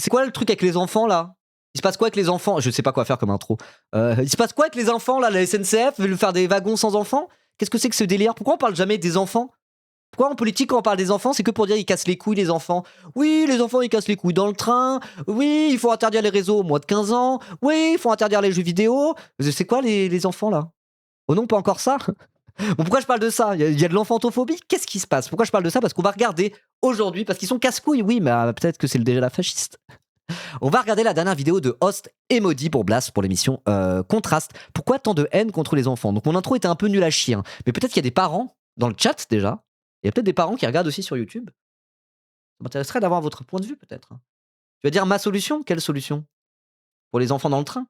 C'est quoi le truc avec les enfants là? Il se passe quoi avec les enfants? Je sais pas quoi faire comme intro. Il se passe quoi avec les enfants là? La SNCF veut faire des wagons sans enfants? Qu'est-ce que c'est que ce délire? Pourquoi on parle jamais des enfants? Pourquoi en politique, quand on parle des enfants, c'est que pour dire ils cassent les couilles, les enfants? Oui, les enfants ils cassent les couilles dans le train. Oui, il faut interdire les réseaux au moins de 15 ans. Oui, il faut interdire les jeux vidéo. C'est quoi les enfants là? Oh non, pas encore ça. Bon, pourquoi je parle de ça? Il y a de l'enfantophobie? Qu'est-ce qui se passe? Pourquoi je parle de ça? Parce qu'on va regarder aujourd'hui, parce qu'ils sont casse-couilles, oui, mais peut-être que c'est déjà la fasciste. On va regarder la dernière vidéo de Host et Maudit pour Blast pour l'émission Contraste. Pourquoi tant de haine contre les enfants? Donc mon intro était un peu nul à chier, hein. Mais peut-être qu'il y a des parents dans le chat déjà. Il y a peut-être des parents qui regardent aussi sur YouTube. Ça m'intéresserait d'avoir votre point de vue peut-être. Tu vas dire ma solution? Quelle solution? Pour les enfants dans le train?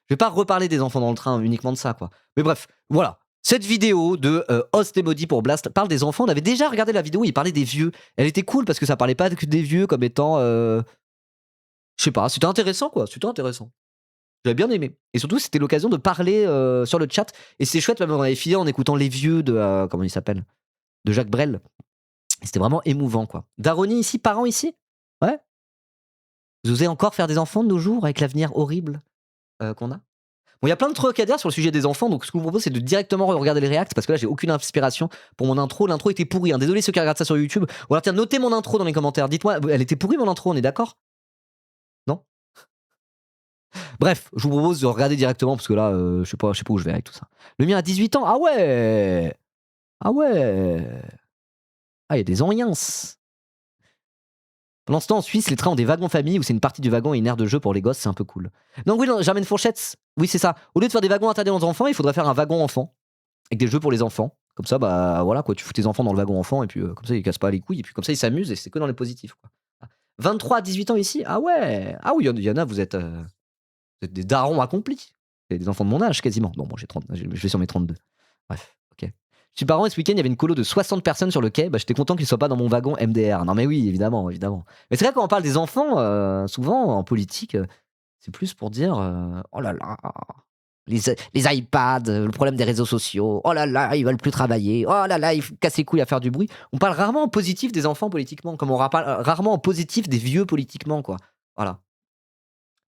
Je vais pas reparler des enfants dans le train, uniquement de ça, quoi. Mais bref, voilà. Cette vidéo de Host et Maudit pour Blast parle des enfants. On avait déjà regardé la vidéo où il parlait des vieux. Elle était cool parce que ça parlait pas que des vieux comme étant... je sais pas, c'était intéressant, quoi. C'était intéressant. J'avais bien aimé. Et surtout, c'était l'occasion de parler sur le chat. Et c'est chouette, même on avait fini en écoutant les vieux de... comment il s'appelle? De Jacques Brel. Et c'était vraiment émouvant, quoi. Daroni ici, parents ici? Ouais. Vous osez encore faire des enfants de nos jours avec l'avenir horrible qu'on a? Bon, il y a plein de trucs à dire sur le sujet des enfants, donc ce que je vous propose, c'est de directement regarder les reacts, parce que là, j'ai aucune inspiration pour mon intro. L'intro était pourrie, hein. Désolé ceux qui regardent ça sur YouTube. Ou alors, tiens, notez mon intro dans les commentaires. Dites-moi, elle était pourrie mon intro, on est d'accord? Non? Bref, je vous propose de regarder directement, parce que là, je sais pas où je vais avec tout ça. Le mien a 18 ans. Ah ouais! Ah ouais! Ah, il y a des anciens. Pendant ce temps, en Suisse, les trains ont des wagons famille où c'est une partie du wagon et une aire de jeu pour les gosses, c'est un peu cool. Donc oui, Germaine Fourchette, oui c'est ça. Au lieu de faire des wagons interdits aux enfants, il faudrait faire un wagon enfant, avec des jeux pour les enfants. Comme ça, bah voilà quoi, tu fous tes enfants dans le wagon enfant et puis comme ça ils cassent pas les couilles et puis comme ça ils s'amusent et c'est que dans les positifs, quoi. 23 à 18 ans ici? Ah ouais! Ah oui, il y en a, vous êtes des darons accomplis. C'est des enfants de mon âge quasiment. Non, bon, j'ai 30, je vais sur mes 32. Bref, ok. Je suis parent et ce week-end, il y avait une colo de 60 personnes sur le quai. Bah, j'étais content qu'ils soient pas dans mon wagon MDR. Non, mais oui, évidemment, évidemment. Mais c'est vrai, quand on parle des enfants, souvent en politique, c'est plus pour dire oh là là, les iPads, le problème des réseaux sociaux. Oh là là, ils veulent plus travailler. Oh là là, ils cassent les couilles à faire du bruit. On parle rarement en positif des enfants politiquement, comme on parle rarement en positif des vieux politiquement, quoi. Voilà.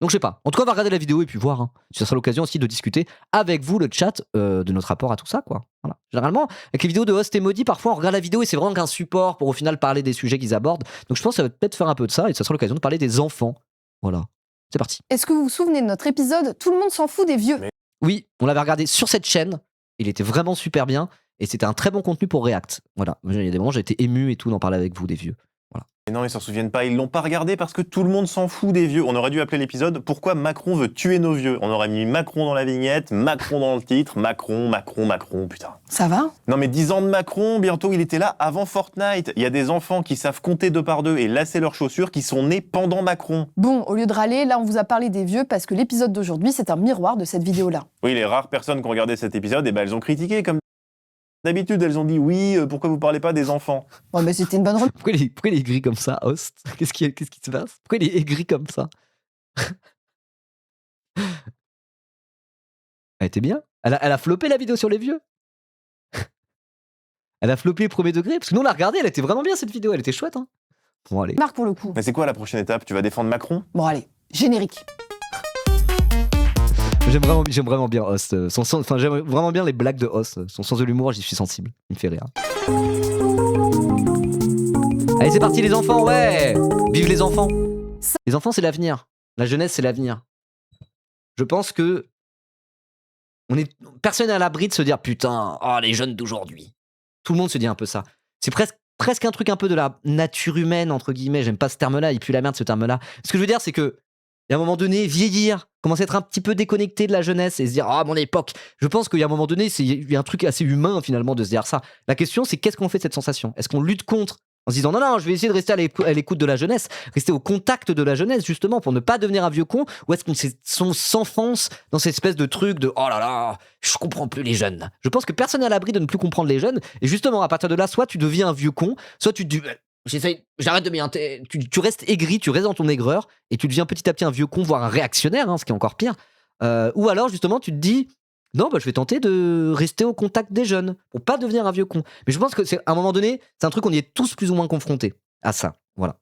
Donc je sais pas. En tout cas, on va regarder la vidéo et puis voir, hein. Ça sera l'occasion aussi de discuter avec vous, le chat, de notre rapport à tout ça, quoi. Voilà. Généralement, avec les vidéos de Host et Maudit, parfois on regarde la vidéo et c'est vraiment qu'un support pour au final parler des sujets qu'ils abordent. Donc je pense que ça va peut-être faire un peu de ça et ça sera l'occasion de parler des enfants. Voilà. C'est parti. Est-ce que vous vous souvenez de notre épisode Tout le monde s'en fout des vieux? Oui, on l'avait regardé sur cette chaîne. Il était vraiment super bien et c'était un très bon contenu pour React. Voilà. Il y a des moments, j'ai été ému et tout d'en parler avec vous, des vieux. Et non, ils s'en souviennent pas, ils l'ont pas regardé parce que tout le monde s'en fout des vieux. On aurait dû appeler l'épisode Pourquoi Macron veut tuer nos vieux. On aurait mis Macron dans la vignette, Macron dans le titre, Macron, putain. Ça va? Non mais 10 ans de Macron, bientôt il était là avant Fortnite. Il y a des enfants qui savent compter 2 par 2 et lasser leurs chaussures qui sont nés pendant Macron. Bon, au lieu de râler, là on vous a parlé des vieux parce que l'épisode d'aujourd'hui c'est un miroir de cette vidéo-là. Oui, les rares personnes qui ont regardé cet épisode, elles ont critiqué comme d'habitude, elles ont dit oui, pourquoi vous parlez pas des enfants? Ouais, mais c'était une bonne remarque. Pourquoi il est gris comme ça, Host? Qu'est-ce qui se passe? Pourquoi il est gris comme ça? Elle était bien. Elle a floppé la vidéo sur les vieux. Elle a floppé premier degré. Parce que nous, on l'a regardé, elle était vraiment bien cette vidéo. Elle était chouette, hein. Bon, allez. Marque pour le coup. Mais c'est quoi la prochaine étape? Tu vas défendre Macron? Bon, allez, générique. J'aime vraiment bien Host. Enfin, j'aime vraiment bien les blagues de Host. Son sens de l'humour, j'y suis sensible. Il me fait rire. Allez, c'est parti, les enfants, ouais! Vive les enfants! Les enfants, c'est l'avenir. La jeunesse, c'est l'avenir. Je pense que personne n'est à l'abri de se dire putain, oh, les jeunes d'aujourd'hui. Tout le monde se dit un peu ça. C'est presque un truc un peu de la nature humaine, entre guillemets. J'aime pas ce terme-là, il pue la merde ce terme-là. Ce que je veux dire, c'est que, il y a un moment donné, vieillir, commencer à être un petit peu déconnecté de la jeunesse et se dire ah, mon époque. Je pense qu'il y a un moment donné, il y a un truc assez humain finalement de se dire ça. La question, c'est qu'est-ce qu'on fait de cette sensation? Est-ce qu'on lutte contre en se disant non, je vais essayer de rester à l'écoute de la jeunesse, rester au contact de la jeunesse justement pour ne pas devenir un vieux con, ou est-ce qu'on s'enfonce dans cette espèce de truc de oh là là, je comprends plus les jeunes. Je pense que personne n'est à l'abri de ne plus comprendre les jeunes et justement à partir de là, soit tu deviens un vieux con, soit tu te dis j'arrête de m'y tu restes aigri, tu restes dans ton aigreur et tu deviens petit à petit un vieux con, voire un réactionnaire, hein, ce qui est encore pire. Ou alors justement tu te dis non, je vais tenter de rester au contact des jeunes pour pas devenir un vieux con. Mais je pense que c'est à un moment donné, c'est un truc qu'on y est tous plus ou moins confrontés à ça. Voilà.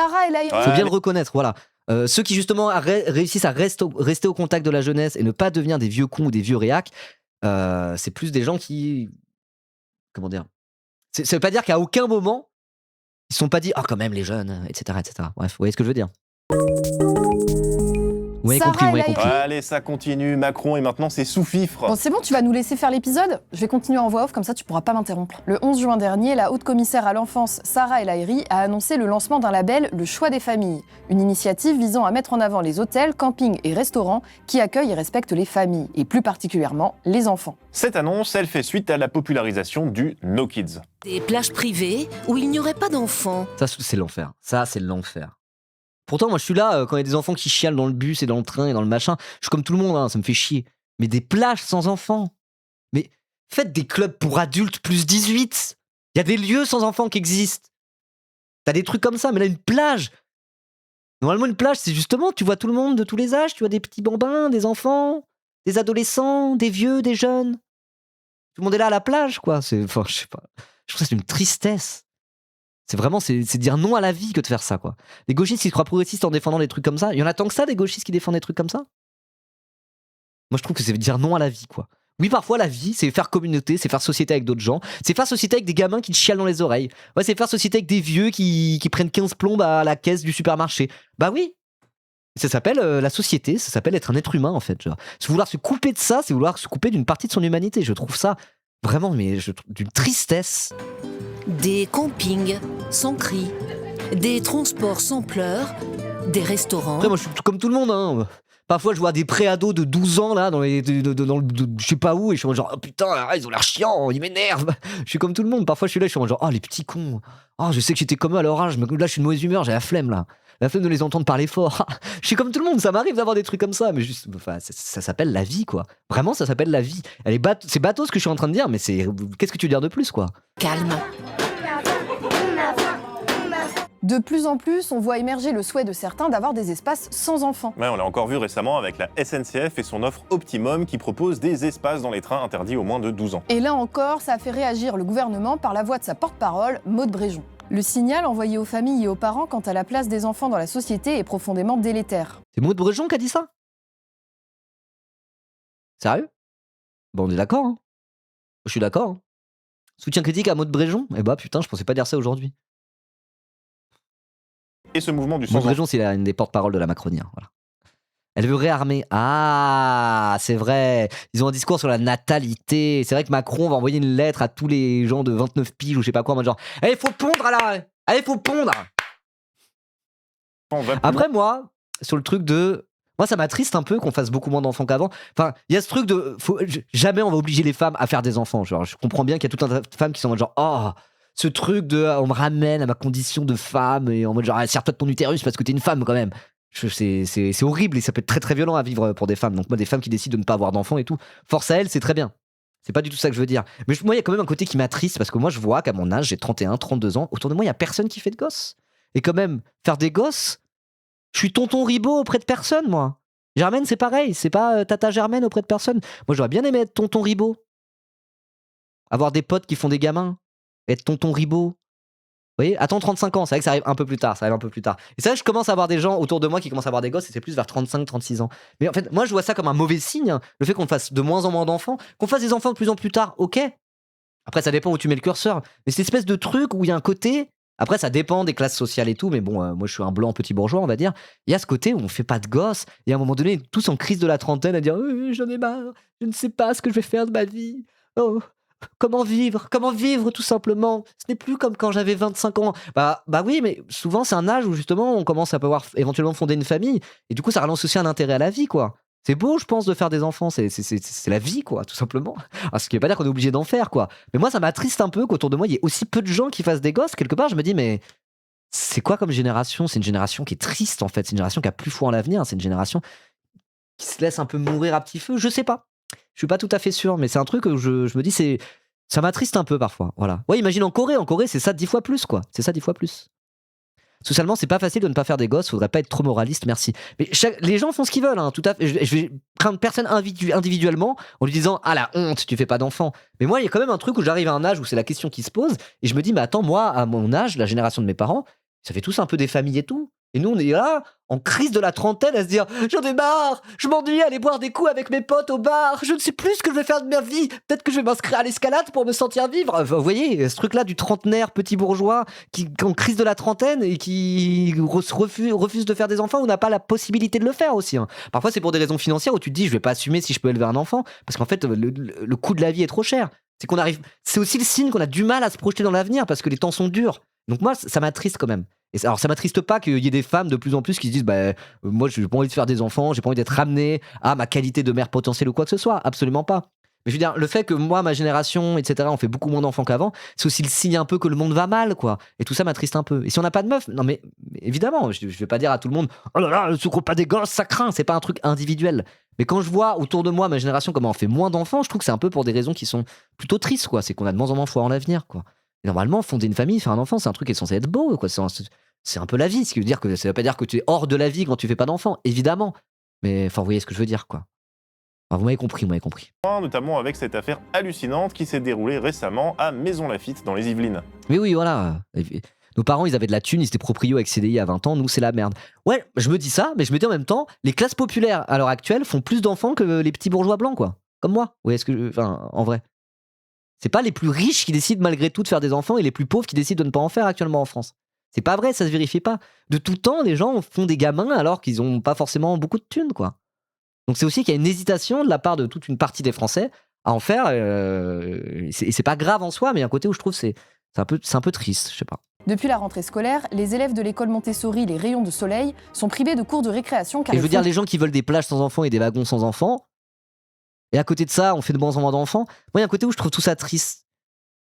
Sarah El Haïry. Ouais. Faut bien le reconnaître, voilà. Ceux qui justement réussissent à rester au contact de la jeunesse et ne pas devenir des vieux cons ou des vieux réacs, c'est plus des gens qui... Comment dire, ça veut pas dire qu'à aucun moment, ils se sont pas dit « Ah, quand même, les jeunes, etc. etc. » Bref, vous voyez ce que je veux dire. Vous m'avez Sarah compris, vous m'avez El compris. Haïry. Allez, ça continue. Macron, et maintenant, c'est sous fifre. Bon, c'est bon, tu vas nous laisser faire l'épisode. Je vais continuer en voix off, comme ça tu pourras pas m'interrompre. Le 11 juin dernier, la haute commissaire à l'enfance, Sarah El Haïry, a annoncé le lancement d'un label, Le Choix des familles. Une initiative visant à mettre en avant les hôtels, campings et restaurants qui accueillent et respectent les familles, et plus particulièrement les enfants. Cette annonce, elle fait suite à la popularisation du No Kids. Des plages privées où il n'y aurait pas d'enfants. Ça, c'est l'enfer. Ça, c'est l'enfer. Pourtant, moi, je suis là quand il y a des enfants qui chialent dans le bus et dans le train et dans le machin. Je suis comme tout le monde, hein, ça me fait chier. Mais des plages sans enfants. Mais faites des clubs pour adultes plus 18. Il y a des lieux sans enfants qui existent. T'as des trucs comme ça, mais là, une plage. Normalement, une plage, c'est justement, tu vois tout le monde de tous les âges. Tu vois des petits bambins, des enfants, des adolescents, des vieux, des jeunes. Tout le monde est là à la plage, quoi. Enfin, je sais pas. Je trouve ça c'est une tristesse. C'est vraiment, c'est dire non à la vie que de faire ça, quoi. Les gauchistes qui se croient progressistes en défendant des trucs comme ça, il y en a tant que ça, des gauchistes qui défendent des trucs comme ça. Moi, je trouve que c'est dire non à la vie, quoi. Oui, parfois, la vie, c'est faire communauté, c'est faire société avec d'autres gens, c'est faire société avec des gamins qui te chialent dans les oreilles. Ouais, c'est faire société avec des vieux qui prennent 15 plombes à la caisse du supermarché. Bah oui. Ça s'appelle la société, ça s'appelle être un être humain, en fait. Genre. Vouloir se couper de ça, c'est vouloir se couper d'une partie de son humanité. Je trouve ça vraiment, mais d'une tristesse. Des campings sans cris. Des transports sans pleurs. Des restaurants. Après, moi, je suis comme tout le monde, hein. Parfois, je vois des pré-ados de 12 ans, là, dans je sais pas où, et je suis en genre, oh putain, ils ont l'air chiants, ils m'énervent. Je suis comme tout le monde. Parfois, je suis là, je suis en genre, oh, les petits cons. Oh, je sais que j'étais comme eux à leur âge, mais là, je suis de mauvaise humeur, j'ai la flemme, là. La flemme de les entendre parler fort. Je suis comme tout le monde, ça m'arrive d'avoir des trucs comme ça, mais juste, enfin, ça s'appelle la vie, quoi. Vraiment, ça s'appelle la vie. C'est bateau ce que je suis en train de dire, mais qu'est-ce que tu veux dire de plus, quoi? Calme. De plus en plus, on voit émerger le souhait de certains d'avoir des espaces sans enfants. Ouais, on l'a encore vu récemment avec la SNCF et son offre Optimum qui propose des espaces dans les trains interdits aux moins de 12 ans. Et là encore, ça a fait réagir le gouvernement par la voix de sa porte-parole, Maud Bréjon. Le signal envoyé aux familles et aux parents quant à la place des enfants dans la société est profondément délétère. C'est Maud Bréjon qui a dit ça? Sérieux? Bon, on est d'accord, hein. Je suis d'accord, hein. Soutien critique à Maud Bréjon? Eh bah putain, je pensais pas dire ça aujourd'hui. Et ce mouvement du Maud sans-enfant. Bréjon, c'est une des porte-paroles de la Macronie, hein, voilà. Elle veut réarmer. Ah, c'est vrai. Ils ont un discours sur la natalité. C'est vrai que Macron va envoyer une lettre à tous les gens de 29 piges ou je sais pas quoi, en mode genre, allez, faut pondre là. Allez, faut pondre. Après, moi, sur le truc de... Moi, ça m'attriste un peu qu'on fasse beaucoup moins d'enfants qu'avant. Enfin, il y a ce truc de... Jamais on va obliger les femmes à faire des enfants. Genre, je comprends bien qu'il y a tout un tas de femmes qui sont en mode genre, oh, ce truc de... On me ramène à ma condition de femme et en mode genre, sers-toi de ton utérus parce que t'es une femme quand même. C'est horrible et ça peut être très très violent à vivre pour des femmes. Donc moi, des femmes qui décident de ne pas avoir d'enfants et tout, force à elles, c'est très bien. C'est pas du tout ça que je veux dire. Mais moi, il y a quand même un côté qui m'attriste parce que moi, je vois qu'à mon âge, j'ai 31, 32 ans, autour de moi, il y a personne qui fait de gosses. Et quand même, faire des gosses, je suis tonton Ribot auprès de personne, moi. Germaine, c'est pareil, c'est pas tata Germaine auprès de personne. Moi, j'aurais bien aimé être tonton Ribot. Avoir des potes qui font des gamins. Être tonton Ribot. Vous voyez, attends 35 ans, c'est vrai que ça arrive un peu plus tard, Et ça, je commence à avoir des gens autour de moi qui commencent à avoir des gosses, et c'est plus vers 35, 36 ans. Mais en fait, moi, je vois ça comme un mauvais signe, hein, le fait qu'on fasse de moins en moins d'enfants, qu'on fasse des enfants de plus en plus tard, ok. Après, ça dépend où tu mets le curseur. Mais cette espèce de truc où il y a un côté, après, ça dépend des classes sociales et tout, mais bon, moi, je suis un blanc petit bourgeois, on va dire. Il y a ce côté où on fait pas de gosses, et à un moment donné, tous en crise de la trentaine à dire j'en ai marre, je ne sais pas ce que je vais faire de ma vie. Oh. Comment vivre tout simplement. Ce n'est plus comme quand j'avais 25 ans. Bah oui, mais souvent c'est un âge où justement on commence à pouvoir éventuellement fonder une famille et du coup ça relance aussi un intérêt à la vie, quoi. C'est beau, je pense, de faire des enfants, c'est la vie, quoi, tout simplement. Alors, ce qui veut pas dire qu'on est obligé d'en faire, quoi. Mais moi ça m'attriste un peu qu'autour de moi il y ait aussi peu de gens qui fassent des gosses. Quelque part je me dis mais c'est quoi comme génération? C'est une génération qui est triste en fait, c'est une génération qui a plus foi en l'avenir, c'est une génération qui se laisse un peu mourir à petit feu, je sais pas. Je suis pas tout à fait sûr, mais c'est un truc que je me dis, ça m'attriste un peu parfois. Voilà. Ouais, imagine en Corée, c'est ça 10 fois plus, quoi. C'est ça 10 fois plus. Socialement, c'est pas facile de ne pas faire des gosses, faudrait pas être trop moraliste, merci. Mais les gens font ce qu'ils veulent, hein, tout à fait. Je vais prendre personne individuellement en lui disant, ah la honte, tu fais pas d'enfant. Mais moi, il y a quand même un truc où j'arrive à un âge où c'est la question qui se pose, et je me dis, mais attends, moi, à mon âge, la génération de mes parents, Ça fait tous un peu des familles et tout. Et nous, on est là, en crise de la trentaine, à se dire j'en ai marre, je m'ennuie à aller boire des coups avec mes potes au bar, je ne sais plus ce que je vais faire de ma vie, peut-être que je vais m'inscrire à l'escalade pour me sentir vivre. Enfin, vous voyez, ce truc-là du trentenaire, petit bourgeois, qui est en crise de la trentaine et qui refuse de faire des enfants ou n'a pas la possibilité de le faire aussi. Hein. Parfois, c'est pour des raisons financières où tu te dis je vais pas assumer si je peux élever un enfant, parce qu'en fait, le coût de la vie est trop cher. C'est aussi le signe qu'on a du mal à se projeter dans l'avenir parce que les temps sont durs. Donc moi, ça m'attriste quand même. Alors ça m'attriste pas qu'il y ait des femmes de plus en plus qui se disent moi j'ai pas envie de faire des enfants, j'ai pas envie d'être ramené à ma qualité de mère potentielle ou quoi que ce soit, absolument pas. Mais je veux dire, le fait que moi, ma génération, etc., on fait beaucoup moins d'enfants qu'avant, c'est aussi le signe un peu que le monde va mal, quoi. Et tout ça m'attriste un peu. Et si on n'a pas de meuf, non mais évidemment, je vais pas dire à tout le monde oh là là, ne pas des gosses, ça craint, c'est pas un truc individuel. Mais quand je vois autour de moi, ma génération, comment on fait moins d'enfants, je trouve que c'est un peu pour des raisons qui sont plutôt tristes, quoi. C'est qu'on a de moins en moins foi en l'avenir, quoi. Et normalement, fonder une famille, faire un enfant, c'est un truc qui est censé être beau, quoi. C'est un peu la vie, ce qui veut dire que ça veut pas dire que tu es hors de la vie quand tu fais pas d'enfant, évidemment. Mais enfin, vous voyez ce que je veux dire, quoi. Enfin, vous m'avez compris. Notamment avec cette affaire hallucinante qui s'est déroulée récemment à Maisons-Laffitte dans les Yvelines. Mais oui, voilà. Nos parents, ils avaient de la thune, ils étaient proprios avec CDI à 20 ans, nous, c'est la merde. Ouais, je me dis ça, mais je me dis en même temps, les classes populaires, à l'heure actuelle, font plus d'enfants que les petits bourgeois blancs, quoi. Comme moi. Vous voyez ce que enfin, en vrai. C'est pas les plus riches qui décident malgré tout de faire des enfants et les plus pauvres qui décident de ne pas en faire actuellement en France. C'est pas vrai, ça se vérifie pas. De tout temps, les gens font des gamins alors qu'ils ont pas forcément beaucoup de thunes, quoi. Donc c'est aussi qu'il y a une hésitation de la part de toute une partie des Français à en faire. Et c'est pas grave en soi, mais il y a un côté où je trouve c'est un peu triste, je sais pas. Depuis la rentrée scolaire, les élèves de l'école Montessori, les Rayons de Soleil, sont privés de cours de récréation car Et je veux dire, les gens qui veulent des plages sans enfants et des wagons sans enfants, et à côté de ça, on fait de moins en moins d'enfants. Moi, il y a un côté où je trouve tout ça triste.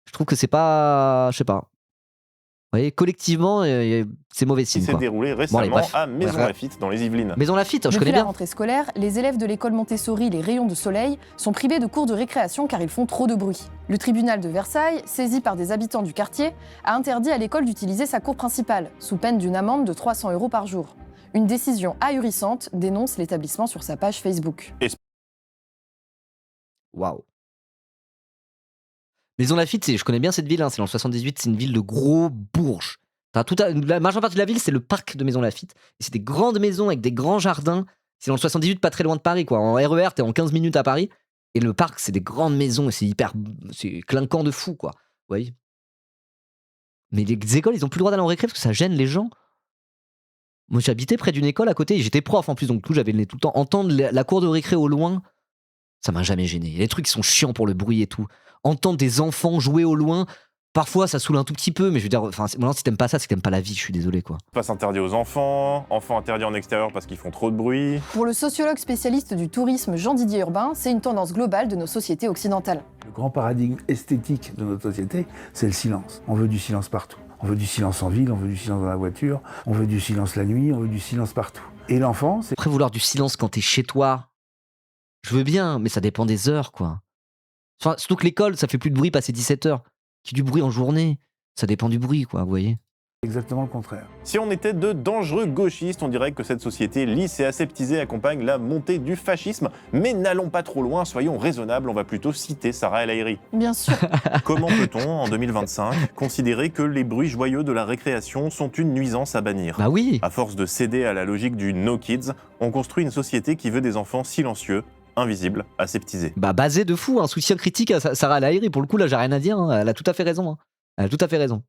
Je trouve que c'est pas... Je sais pas. Vous voyez, collectivement, c'est mauvais signe. Qui s'est déroulé récemment à Maisons-Laffitte dans les Yvelines. Maisons-Laffitte, je connais Depuis bien. la rentrée scolaire, les élèves de l'école Montessori, les Rayons de Soleil, sont privés de cours de récréation car ils font trop de bruit. Le tribunal de Versailles, saisi par des habitants du quartier, a interdit à l'école d'utiliser sa cour principale, sous peine d'une amende de 300 € par jour. Une décision ahurissante, dénonce l'établissement sur sa page Facebook. Waouh. Maisons-Laffitte, je connais bien cette ville, hein, c'est dans le 78, c'est une ville de gros bourges. Enfin, la majeure partie de la ville, c'est le parc de Maisons-Laffitte. Et c'est des grandes maisons avec des grands jardins. C'est dans le 78, pas très loin de Paris, quoi. En RER, t'es en 15 minutes à Paris. Et le parc, c'est des grandes maisons et c'est clinquant de fou, quoi. Vous voyez. Mais les écoles, ils ont plus le droit d'aller en récré parce que ça gêne les gens. Moi, j'habitais près d'une école à côté et j'étais prof en plus, donc j'avais le nez tout le temps. Entendre la cour de récré au loin, ça m'a jamais gêné. Il y a des trucs qui sont chiants pour le bruit et tout. Entendre des enfants jouer au loin, parfois ça saoule un tout petit peu, mais je veux dire, maintenant si t'aimes pas ça, c'est que t'aimes pas la vie, je suis désolé, quoi. Passe interdit aux enfants interdits en extérieur parce qu'ils font trop de bruit. Pour le sociologue spécialiste du tourisme Jean-Didier Urbain, c'est une tendance globale de nos sociétés occidentales. Le grand paradigme esthétique de notre société, c'est le silence. On veut du silence partout. On veut du silence en ville, on veut du silence dans la voiture, on veut du silence la nuit, on veut du silence partout. Et l'enfant, c'est... Après, vouloir du silence quand t'es chez toi, je veux bien, mais ça dépend des heures, quoi. Enfin, surtout que l'école, ça fait plus de bruit passer 17 heures. Qu'il y ait du bruit en journée, ça dépend du bruit, quoi, vous voyez. exactement le contraire. Si on était de dangereux gauchistes, on dirait que cette société lisse et aseptisée accompagne la montée du fascisme. Mais n'allons pas trop loin, soyons raisonnables, on va plutôt citer Sarah El Haïry. Bien sûr. Comment peut-on, en 2025, considérer que les bruits joyeux de la récréation sont une nuisance à bannir ? Bah oui. À force de céder à la logique du no kids, on construit une société qui veut des enfants silencieux, invisibles, aseptisés. Bah basé de fou, un soutien critique à Sarah El Haïry. Pour le coup, là, j'ai rien à dire, hein. Elle a tout à fait raison. Hein. Elle a tout à fait raison.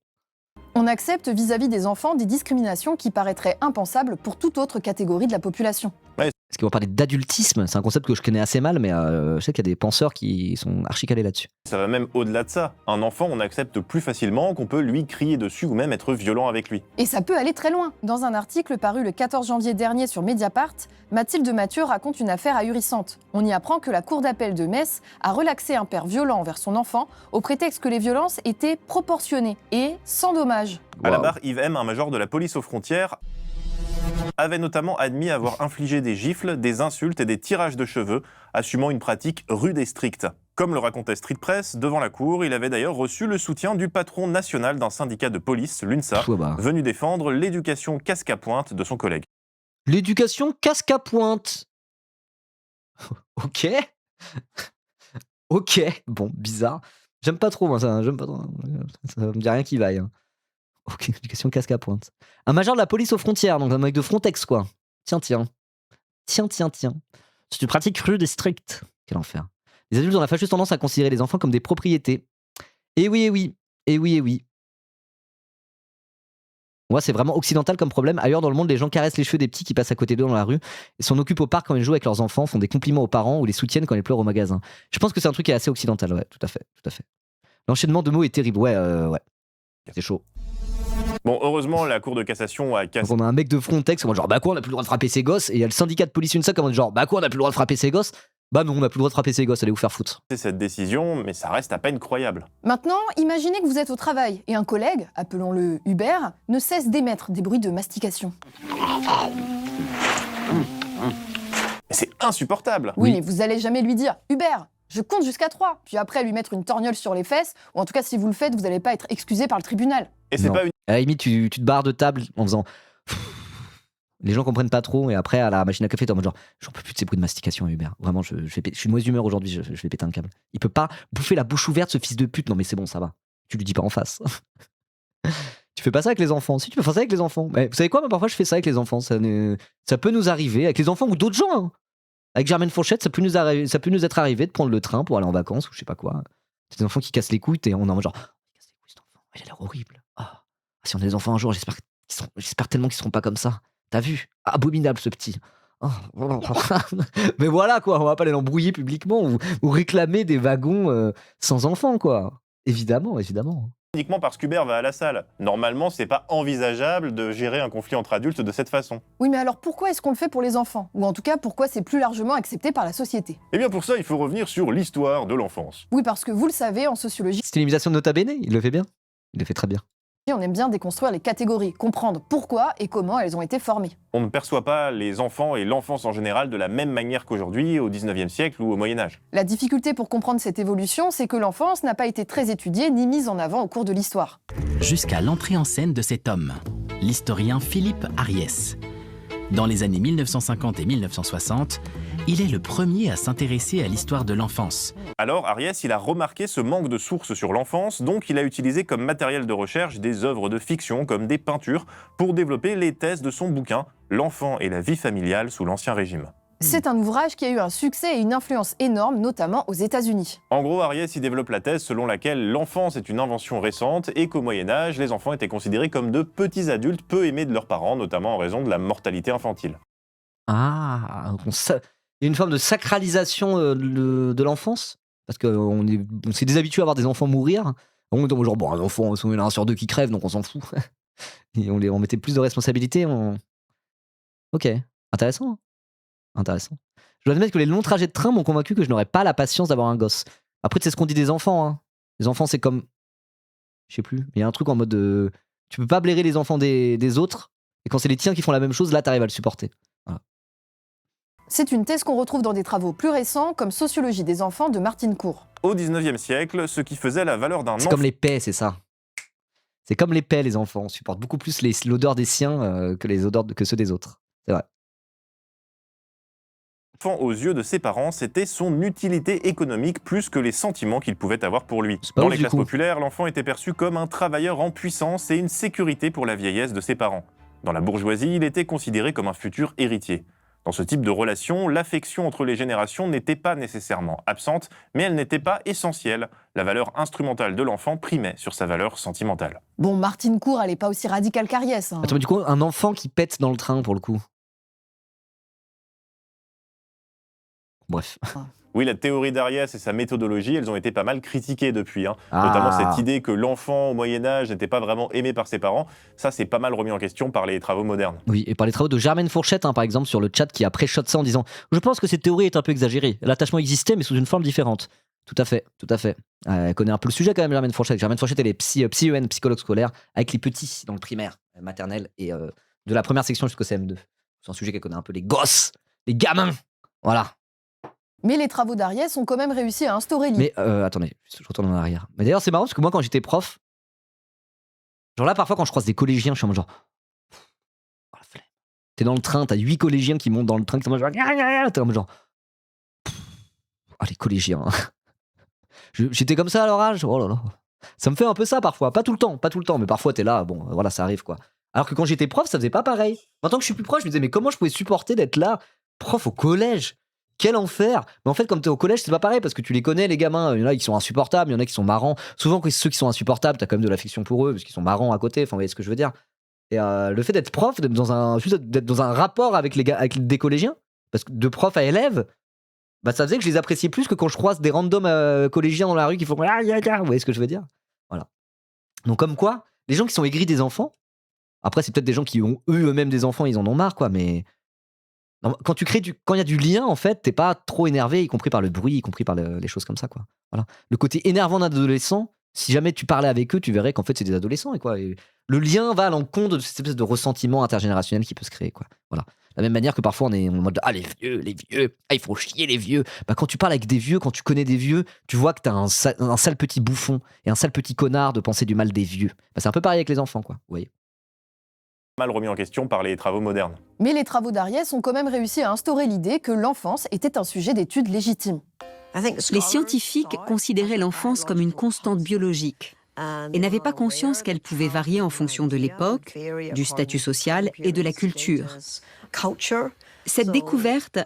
On accepte vis-à-vis des enfants des discriminations qui paraîtraient impensables pour toute autre catégorie de la population. Parce qu'on va parler d'adultisme, c'est un concept que je connais assez mal, mais je sais qu'il y a des penseurs qui sont archi calés là-dessus. Ça va même au-delà de ça. Un enfant, on accepte plus facilement qu'on peut lui crier dessus ou même être violent avec lui. Et ça peut aller très loin. Dans un article paru le 14 janvier dernier sur Mediapart, Mathilde Mathieu raconte une affaire ahurissante. On y apprend que la cour d'appel de Metz a relaxé un père violent envers son enfant au prétexte que les violences étaient proportionnées et sans dommage. À la barre, Yves M, un major de la police aux frontières, avait notamment admis avoir infligé des gifles, des insultes et des tirages de cheveux, assumant une pratique rude et stricte. Comme le racontait Street Press, devant la cour, il avait d'ailleurs reçu le soutien du patron national d'un syndicat de police, l'UNSA, venu défendre l'éducation casque à pointe de son collègue. L'éducation casque à pointe. Ok. Ok. Bon, bizarre. J'aime pas trop, moi, ça. J'aime pas trop. Ça me dit rien qui vaille. Hein. Ok, éducation casque à pointe. Un major de la police aux frontières, donc un mec de Frontex, quoi. Tiens. C'est une pratique rude et stricte. Quel enfer. Les adultes ont la fâcheuse tendance à considérer les enfants comme des propriétés. Et oui. Moi, c'est vraiment occidental comme problème. Ailleurs dans le monde, les gens caressent les cheveux des petits qui passent à côté d'eux dans la rue et s'en occupent au parc quand ils jouent avec leurs enfants, font des compliments aux parents ou les soutiennent quand ils pleurent au magasin. Je pense que c'est un truc qui est assez occidental, ouais, tout à fait. L'enchaînement de mots est terrible, ouais. C'est chaud. Bon, heureusement, la Cour de cassation a cassé Donc on a un mec de Frontex, genre bah quoi, on n'a plus le droit de frapper ses gosses, et il y a le syndicat de police UNSA comme genre bah quoi, on n'a plus le droit de frapper ses gosses. Bah non, on n'a plus le droit de frapper ses gosses, allez vous faire foutre. cette décision, mais ça reste à peine croyable. Maintenant, imaginez que vous êtes au travail et un collègue, appelons-le Hubert, ne cesse d'émettre des bruits de mastication. Mais c'est insupportable. Oui, mais vous allez jamais lui dire « Hubert, je compte jusqu'à 3 », puis après lui mettre une torgnole sur les fesses, ou en tout cas si vous le faites, vous n'allez pas être excusé par le tribunal. Et c'est Non. pas une À la limite, tu te barres de table en faisant. Les gens comprennent pas trop, et après à la machine à café, t'es en mode genre j'en peux plus de ces bruits de mastication, Hubert. Vraiment, je suis de mauvaise humeur aujourd'hui, je vais péter un câble. Il peut pas bouffer la bouche ouverte, ce fils de pute. Non, mais c'est bon, ça va. Tu lui dis pas en face. Tu fais pas ça avec les enfants. Si, tu peux faire ça avec les enfants. Mais vous savez quoi, moi, parfois je fais ça avec les enfants. Ça peut nous arriver, avec les enfants ou d'autres gens. Hein. Avec Germaine Fourchette, ça peut nous être arrivé de prendre le train pour aller en vacances ou je sais pas quoi. C'est des enfants qui cassent les couilles, et on est en mode genre il casse les couilles cet enfant, il a l'air horrible. Ah. Si on a des enfants un jour, j'espère tellement qu'ils seront pas comme ça. T'as vu? Abominable ce petit. Oh. Mais voilà quoi, on va pas aller l'embrouiller publiquement ou réclamer des wagons sans enfants quoi. Évidemment. uniquement parce qu'Hubert va à la salle. Normalement, c'est pas envisageable de gérer un conflit entre adultes de cette façon. Oui, mais alors pourquoi est-ce qu'on le fait pour les enfants? Ou en tout cas, pourquoi c'est plus largement accepté par la société? Eh bien pour ça, il faut revenir sur l'histoire de l'enfance. Oui, parce que vous le savez, en sociologie, C'est une imitation de Nota Bene, il le fait bien. Il le fait très bien. on aime bien déconstruire les catégories, comprendre pourquoi et comment elles ont été formées. On ne perçoit pas les enfants et l'enfance en général de la même manière qu'aujourd'hui, au 19e siècle ou au Moyen-Âge. La difficulté pour comprendre cette évolution, c'est que l'enfance n'a pas été très étudiée ni mise en avant au cours de l'histoire. Jusqu'à l'entrée en scène de cet homme, l'historien Philippe Ariès. Dans les années 1950 et 1960, il est le premier à s'intéresser à l'histoire de l'enfance. Alors, Ariès, il a remarqué ce manque de sources sur l'enfance, donc il a utilisé comme matériel de recherche des œuvres de fiction comme des peintures pour développer les thèses de son bouquin « L'enfant et la vie familiale sous l'Ancien Régime ». C'est un ouvrage qui a eu un succès et une influence énorme, notamment aux États-Unis. En gros, Ariès y développe la thèse selon laquelle l'enfance est une invention récente et qu'au Moyen-Âge, les enfants étaient considérés comme de petits adultes peu aimés de leurs parents, notamment en raison de la mortalité infantile. Ah, il y a une forme de sacralisation de l'enfance, parce qu'on s'est déshabitué à voir des enfants mourir. On est genre, bon, un enfant, il y en a un sur deux qui crève, donc on s'en fout. Et on mettait plus de responsabilités. Ok, intéressant. Intéressant. Je dois admettre que les longs trajets de train m'ont convaincu que je n'aurais pas la patience d'avoir un gosse. Après, c'est ce qu'on dit des enfants. Hein. Les enfants, c'est comme. Je sais plus. Mais il y a un truc en mode. Tu peux pas blairer les enfants des autres. Et quand c'est les tiens qui font la même chose, là, t'arrives à le supporter. Voilà. C'est une thèse qu'on retrouve dans des travaux plus récents, comme Sociologie des enfants de Martine Cour. Au 19e siècle, ce qui faisait la valeur d'un C'est enfant... comme les paix, c'est ça. C'est comme les paix, les enfants. On supporte beaucoup plus l'odeur des siens que ceux des autres. C'est vrai. Aux yeux de ses parents, c'était son utilité économique plus que les sentiments qu'il pouvait avoir pour lui. C'est pas Dans ouf, les du classes coup. populaires, l'enfant était perçu comme un travailleur en puissance et une sécurité pour la vieillesse de ses parents. Dans la bourgeoisie, il était considéré comme un futur héritier. Dans ce type de relation, l'affection entre les générations n'était pas nécessairement absente, mais elle n'était pas essentielle. La valeur instrumentale de l'enfant primait sur sa valeur sentimentale. Bon, Martine Cour, elle est pas aussi radicale qu'Ariès. Hein. Attends, mais du coup, un enfant qui pète dans le train, pour le coup. Bref. Oui, la théorie d'Ariès et sa méthodologie, elles ont été pas mal critiquées depuis. Ah. Notamment cette idée que l'enfant au Moyen-Âge n'était pas vraiment aimé par ses parents. Ça, c'est pas mal remis en question par les travaux modernes. Oui, et par les travaux de Germaine Fourchette, par exemple, sur le chat, qui a pré-shot ça en disant « Je pense que cette théorie est un peu exagérée. L'attachement existait, mais sous une forme différente. » Tout à fait. Elle connaît un peu le sujet quand même, Germaine Fourchette. Germaine Fourchette, elle est psy-EN, psychologue scolaire, avec les petits dans le primaire, maternelle, et de la première section jusqu'au CM2. C'est un sujet qu'elle connaît un peu, les gosses, les gamins. Voilà. Mais les travaux d'Ariès ont quand même réussi à instaurer l'idée. Mais attendez, je retourne en arrière. Mais d'ailleurs, c'est marrant parce que moi, quand j'étais prof, genre là, parfois, quand je croise des collégiens, je suis en mode genre. Oh, la flemme. T'es dans le train, t'as 8 collégiens qui montent dans le train, qui sont en mode genre. T'es en mode genre. Oh, les collégiens. J'étais comme ça à leur âge. Oh là là. Ça me fait un peu ça parfois, pas tout le temps, mais parfois t'es là, bon, voilà, ça arrive quoi. Alors que quand j'étais prof, ça faisait pas pareil. Maintenant que je suis plus proche, je me disais, mais comment je pouvais supporter d'être là, prof au collège? Quel enfer! Mais en fait, comme t'es au collège, c'est pas pareil parce que tu les connais, les gamins. Il y en a qui sont insupportables, il y en a qui sont marrants. Souvent, ceux qui sont insupportables, t'as quand même de l'affection pour eux parce qu'ils sont marrants à côté. Enfin, vous voyez ce que je veux dire? Et le fait d'être prof, d'être dans un rapport avec avec des collégiens, parce que de prof à élève, bah ça faisait que je les appréciais plus que quand je croise des randoms collégiens dans la rue qui font ah, vous voyez ce que je veux dire? Voilà. Donc comme quoi, les gens qui sont aigris des enfants, après c'est peut-être des gens qui ont eux-mêmes des enfants, ils en ont marre quoi, mais non, quand il y a du lien en fait, t'es pas trop énervé, y compris par le bruit, y compris par les choses comme ça quoi. Voilà. Le côté énervant d'un adolescent, si jamais tu parlais avec eux, tu verrais qu'en fait c'est des adolescents et quoi. Et le lien va à l'encontre de cette espèce de ressentiment intergénérationnel qui peut se créer quoi. Voilà. De la même manière que parfois on est en mode ah les vieux, ah il faut chier les vieux. Bah quand tu parles avec des vieux, quand tu connais des vieux, tu vois que t'as un sale petit bouffon et un sale petit connard de penser du mal des vieux. Bah, c'est un peu pareil avec les enfants quoi. Vous voyez. Mal remis en question par les travaux modernes. Mais les travaux d'Ariès ont quand même réussi à instaurer l'idée que l'enfance était un sujet d'étude légitime. Les scientifiques considéraient l'enfance comme une constante biologique et n'avaient pas conscience qu'elle pouvait varier en fonction de l'époque, du statut social et de la culture. Cette découverte,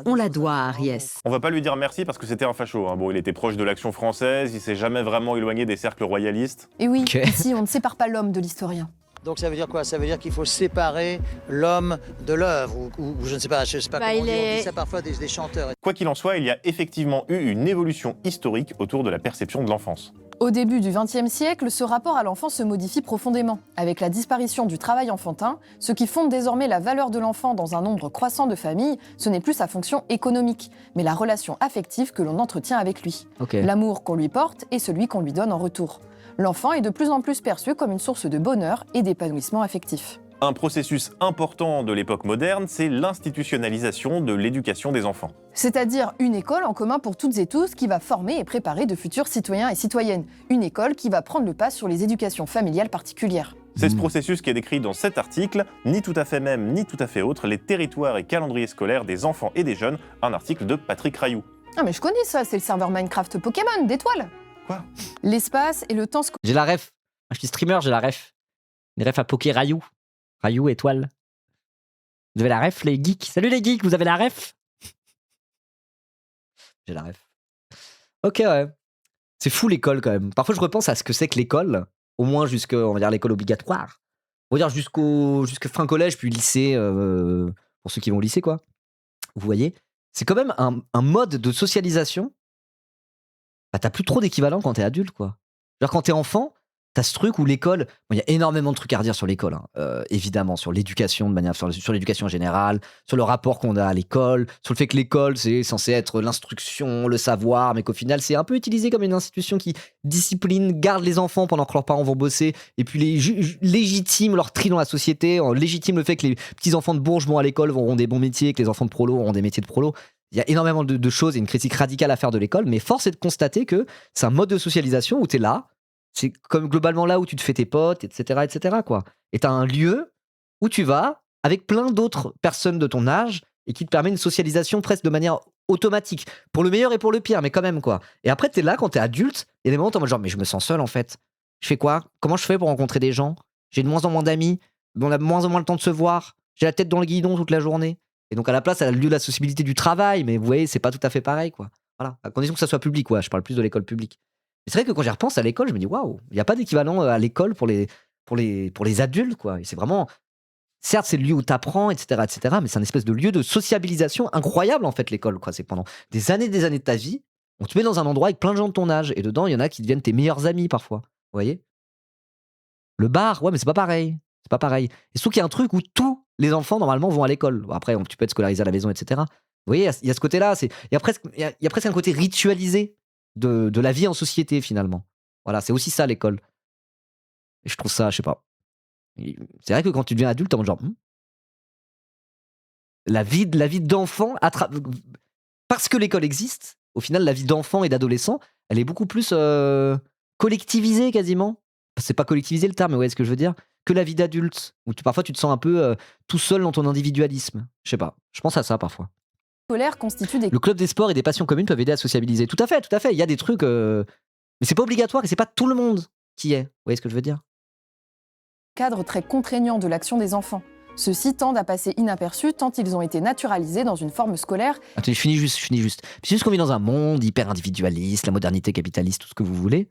on la doit à Ariès. On va pas lui dire merci parce que c'était un facho. Hein. Bon, il était proche de l'Action française, il s'est jamais vraiment éloigné des cercles royalistes. Et oui, Ok. ici on ne sépare pas l'homme de l'historien. Donc ça veut dire quoi? Ça veut dire qu'il faut séparer l'homme de l'œuvre, ou je ne sais pas comment on dit ça parfois des chanteurs. Quoi qu'il en soit, il y a effectivement eu une évolution historique autour de la perception de l'enfance. Au début du XXe siècle, ce rapport à l'enfant se modifie profondément, avec la disparition du travail enfantin, ce qui fonde désormais la valeur de l'enfant dans un nombre croissant de familles. Ce n'est plus sa fonction économique, mais la relation affective que l'on entretient avec lui. Ok. L'amour qu'on lui porte et celui qu'on lui donne en retour. L'enfant est de plus en plus perçu comme une source de bonheur et d'épanouissement affectif. Un processus important de l'époque moderne, c'est l'institutionnalisation de l'éducation des enfants. C'est-à-dire une école en commun pour toutes et tous qui va former et préparer de futurs citoyens et citoyennes. Une école qui va prendre le pas sur les éducations familiales particulières. C'est ce processus qui est décrit dans cet article, ni tout à fait même, ni tout à fait autre, les territoires et calendriers scolaires des enfants et des jeunes, un article de Patrick Rayoux. Ah mais je connais ça, c'est le serveur Minecraft Pokémon d'étoiles. Quoi? L'espace et le temps J'ai la ref. Moi, je suis streamer, j'ai la ref. Une ref à Poké Rayou. Rayou étoile. Vous avez la ref les geeks? Salut les geeks, vous avez la ref? J'ai la ref. Ok ouais. C'est fou l'école quand même. Parfois je repense à ce que c'est que l'école, au moins on va dire l'école obligatoire. On va dire jusqu'à fin collège puis lycée, pour ceux qui vont au lycée quoi. Vous voyez? C'est quand même un mode de socialisation. Bah, t'as plus trop d'équivalent quand t'es adulte quoi. Genre quand t'es enfant, t'as ce truc où l'école, il y a énormément de trucs à redire sur l'école, hein. Évidemment, sur l'éducation de manière, sur l'éducation générale, sur le rapport qu'on a à l'école, sur le fait que l'école c'est censé être l'instruction, le savoir, mais qu'au final c'est un peu utilisé comme une institution qui discipline, garde les enfants pendant que leurs parents vont bosser, et puis légitime leur tri dans la société, légitime le fait que les petits enfants de bourges vont à l'école auront des bons métiers, que les enfants de prolo auront des métiers de prolo. Il y a énormément de choses et une critique radicale à faire de l'école, mais force est de constater que c'est un mode de socialisation où t'es là. C'est comme globalement là où tu te fais tes potes, etc. quoi. Et t'as un lieu où tu vas avec plein d'autres personnes de ton âge et qui te permet une socialisation presque de manière automatique. Pour le meilleur et pour le pire, mais quand même, quoi. Et après, t'es là quand t'es adulte, il y a des moments où t'es en mode genre, mais je me sens seul en fait. Je fais quoi? Comment je fais pour rencontrer des gens? J'ai de moins en moins d'amis, on a de moins en moins le temps de se voir, j'ai la tête dans le guidon toute la journée. Et donc à la place, elle a le lieu de la sociabilité du travail, mais vous voyez, c'est pas tout à fait pareil, quoi. Voilà, à condition que ça soit public, ouais. Je parle plus de l'école publique. Mais c'est vrai que quand j'y repense à l'école, je me dis waouh, il n'y a pas d'équivalent à l'école pour les adultes, quoi. Et c'est vraiment, certes, c'est le lieu où t'apprends, etc., mais c'est un espèce de lieu de sociabilisation incroyable, en fait, l'école, quoi. C'est pendant des années de ta vie, on te met dans un endroit avec plein de gens de ton âge, et dedans, il y en a qui deviennent tes meilleurs amis, parfois. Vous voyez? Le bar, ouais, mais c'est pas pareil. C'est pas pareil. Et surtout qu'il y a un truc où tous les enfants, normalement, vont à l'école. Bon, après, tu peux être scolarisé à la maison, etc. Vous voyez, il y a ce côté-là. Il y a presque un côté ritualisé de la vie en société, finalement. Voilà, c'est aussi ça, l'école. Et je trouve ça, je sais pas. C'est vrai que quand tu deviens adulte, t'es en mode genre... La vie d'enfant, parce que l'école existe, au final, la vie d'enfant et d'adolescent, elle est beaucoup plus collectivisée, quasiment. C'est pas collectiviser le terme, mais ouais, ce que je veux dire, que la vie d'adulte, où parfois tu te sens un peu tout seul dans ton individualisme. Je sais pas, je pense à ça parfois. scolaires constituent des Le club des sports et des passions communes peuvent aider à sociabiliser. Tout à fait, il y a des trucs... Mais c'est pas obligatoire et c'est pas tout le monde qui est. Vous voyez ce que je veux dire? Cadre très contraignant de l'action des enfants. Ceux-ci tendent à passer inaperçus tant ils ont été naturalisés dans une forme scolaire. Attendez, je finis juste. C'est juste qu'on vit dans un monde hyper individualiste, la modernité capitaliste, tout ce que vous voulez.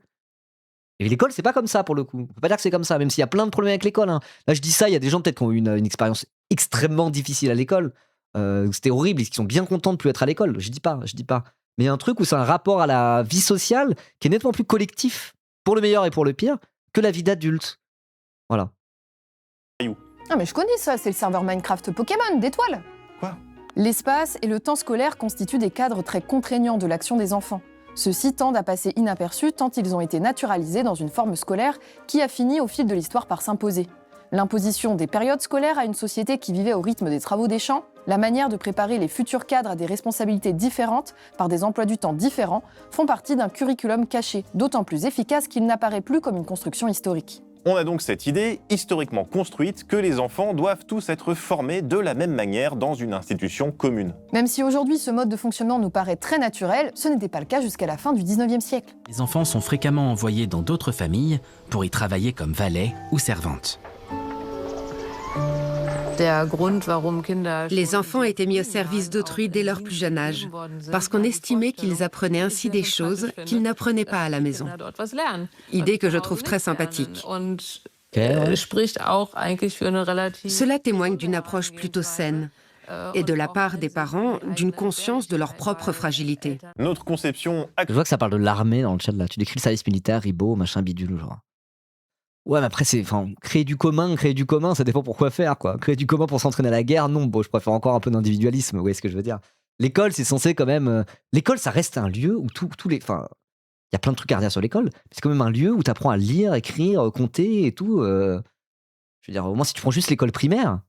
Et l'école, c'est pas comme ça pour le coup. On peut pas dire que c'est comme ça, même s'il y a plein de problèmes avec l'école. Hein. Là, je dis ça, il y a des gens peut-être qui ont eu une expérience extrêmement difficile à l'école. C'était horrible, ils sont bien contents de plus être à l'école. Je dis pas. Mais il y a un truc où c'est un rapport à la vie sociale qui est nettement plus collectif, pour le meilleur et pour le pire, que la vie d'adulte. Voilà. Ah mais je connais ça, c'est le serveur Minecraft Pokémon d'étoiles. Quoi? L'espace et le temps scolaire constituent des cadres très contraignants de l'action des enfants. Ceux-ci tendent à passer inaperçus tant ils ont été naturalisés dans une forme scolaire qui a fini au fil de l'histoire par s'imposer. L'imposition des périodes scolaires à une société qui vivait au rythme des travaux des champs, la manière de préparer les futurs cadres à des responsabilités différentes par des emplois du temps différents font partie d'un curriculum caché, d'autant plus efficace qu'il n'apparaît plus comme une construction historique. On a donc cette idée, historiquement construite, que les enfants doivent tous être formés de la même manière dans une institution commune. Même si aujourd'hui ce mode de fonctionnement nous paraît très naturel, ce n'était pas le cas jusqu'à la fin du 19e siècle. Les enfants sont fréquemment envoyés dans d'autres familles pour y travailler comme valets ou servantes. Les enfants étaient mis au service d'autrui dès leur plus jeune âge, parce qu'on estimait qu'ils apprenaient ainsi des choses qu'ils n'apprenaient pas à la maison. Idée que je trouve très sympathique. Cela témoigne d'une approche plutôt saine, et de la part des parents, d'une conscience de leur propre fragilité. Notre conception Je vois que ça parle de l'armée dans le chat là. Tu décris le service militaire, Ribot, machin bidule, genre. Ouais, mais après, créer du commun, ça dépend pour quoi faire, quoi. Créer du commun pour s'entraîner à la guerre, non, bon, je préfère encore un peu d'individualisme, vous voyez ce que je veux dire. L'école, c'est censé quand même... L'école, ça reste un lieu où tous les... Enfin, il y a plein de trucs à redire sur l'école, mais c'est quand même un lieu où tu apprends à lire, écrire, compter et tout. Je veux dire, au moins, si tu prends juste l'école primaire,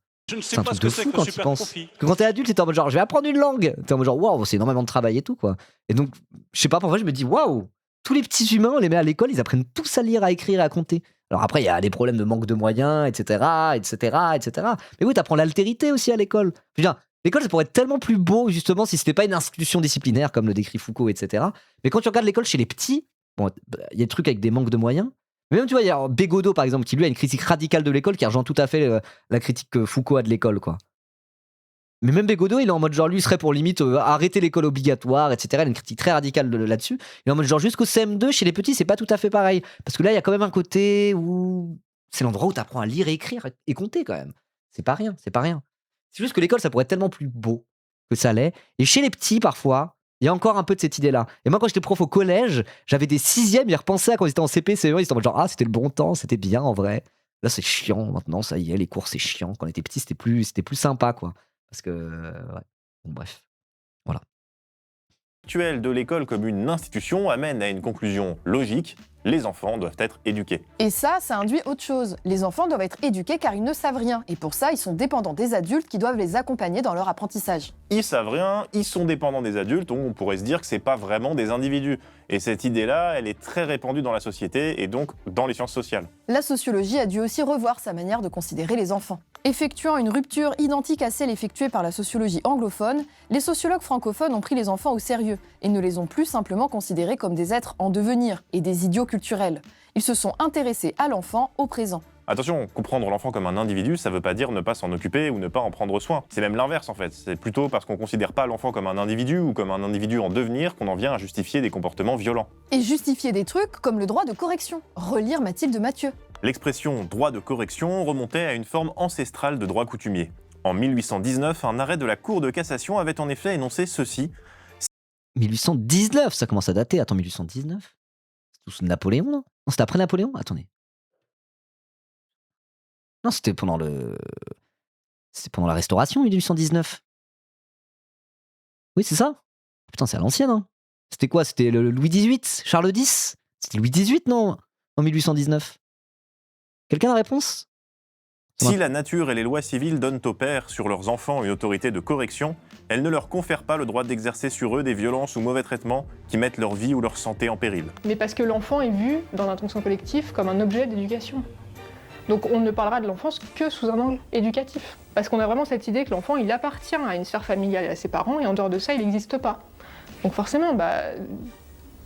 c'est un truc de fou quand tu penses. Parce que quand t'es adulte, t'es en mode genre, je vais apprendre une langue. T'es en mode genre, waouh, c'est énormément de travail et tout, quoi. Et donc, je sais pas, parfois, je me dis, waouh, tous les petits humains, on les met à l'école, ils apprennent tous à lire, à écrire et à compter. Alors après, il y a des problèmes de manque de moyens, etc. Mais oui, t'apprends l'altérité aussi à l'école. Je veux dire, l'école, ça pourrait être tellement plus beau, justement, si c'était pas une institution disciplinaire, comme le décrit Foucault, etc. Mais quand tu regardes l'école chez les petits, bon, il y a des trucs avec des manques de moyens. Mais même, tu vois, il y a Bégodeau, par exemple, qui lui a une critique radicale de l'école, qui rejoint tout à fait la critique que Foucault a de l'école, quoi. Mais même Bégodeau, il est en mode genre, lui, il serait pour limite arrêter l'école obligatoire, etc. Il a une critique très radicale là-dessus. Il est en mode genre, jusqu'au CM2, chez les petits, c'est pas tout à fait pareil. Parce que là, il y a quand même un côté où c'est l'endroit où tu apprends à lire et écrire et compter, quand même. C'est pas rien. C'est juste que l'école, ça pourrait être tellement plus beau que ça l'est. Et chez les petits, parfois, il y a encore un peu de cette idée-là. Et moi, quand j'étais prof au collège, j'avais des 6e, ils repensaient à quand ils étaient en CP, CE1, ils étaient en mode genre, ah, c'était le bon temps, c'était bien en vrai. Là, c'est chiant maintenant, ça y est, les cours, c'est chiant. Quand on était petit, c'était plus sympa, quoi. Parce que, ouais. Bon, bref. Voilà. L'actuel de l'école comme une institution amène à une conclusion logique. Les enfants doivent être éduqués. Et ça induit autre chose. Les enfants doivent être éduqués car ils ne savent rien. Et pour ça, ils sont dépendants des adultes qui doivent les accompagner dans leur apprentissage. Ils savent rien, ils sont dépendants des adultes, donc on pourrait se dire que c'est pas vraiment des individus. Et cette idée-là, elle est très répandue dans la société et donc dans les sciences sociales. La sociologie a dû aussi revoir sa manière de considérer les enfants. Effectuant une rupture identique à celle effectuée par la sociologie anglophone, les sociologues francophones ont pris les enfants au sérieux et ne les ont plus simplement considérés comme des êtres en devenir et des idiots culturels. Ils se sont intéressés à l'enfant au présent. Attention, comprendre l'enfant comme un individu, ça veut pas dire ne pas s'en occuper ou ne pas en prendre soin. C'est même l'inverse en fait. C'est plutôt parce qu'on considère pas l'enfant comme un individu ou comme un individu en devenir qu'on en vient à justifier des comportements violents. Et justifier des trucs comme le droit de correction. Relire Mathilde Mathieu. L'expression « droit de correction » remontait à une forme ancestrale de droit coutumier. En 1819, un arrêt de la Cour de cassation avait en effet énoncé ceci. 1819, ça commence à dater. Attends, 1819 ? C'est sous Napoléon, non ? Non, c'était après Napoléon ? Attendez. Non, c'était pendant la Restauration, 1819. Oui, c'est ça ? Putain, c'est à l'ancienne, hein. C'était quoi ? C'était le Louis XVIII ? Charles X ? C'était Louis XVIII, non ? En 1819 ? Quelqu'un a la réponse ? Si la nature et les lois civiles donnent aux pères sur leurs enfants une autorité de correction, elles ne leur confèrent pas le droit d'exercer sur eux des violences ou mauvais traitements qui mettent leur vie ou leur santé en péril. Mais parce que l'enfant est vu dans l'intention collective comme un objet d'éducation. Donc on ne parlera de l'enfance que sous un angle éducatif. Parce qu'on a vraiment cette idée que l'enfant, il appartient à une sphère familiale et à ses parents, et en dehors de ça, il n'existe pas. Donc forcément,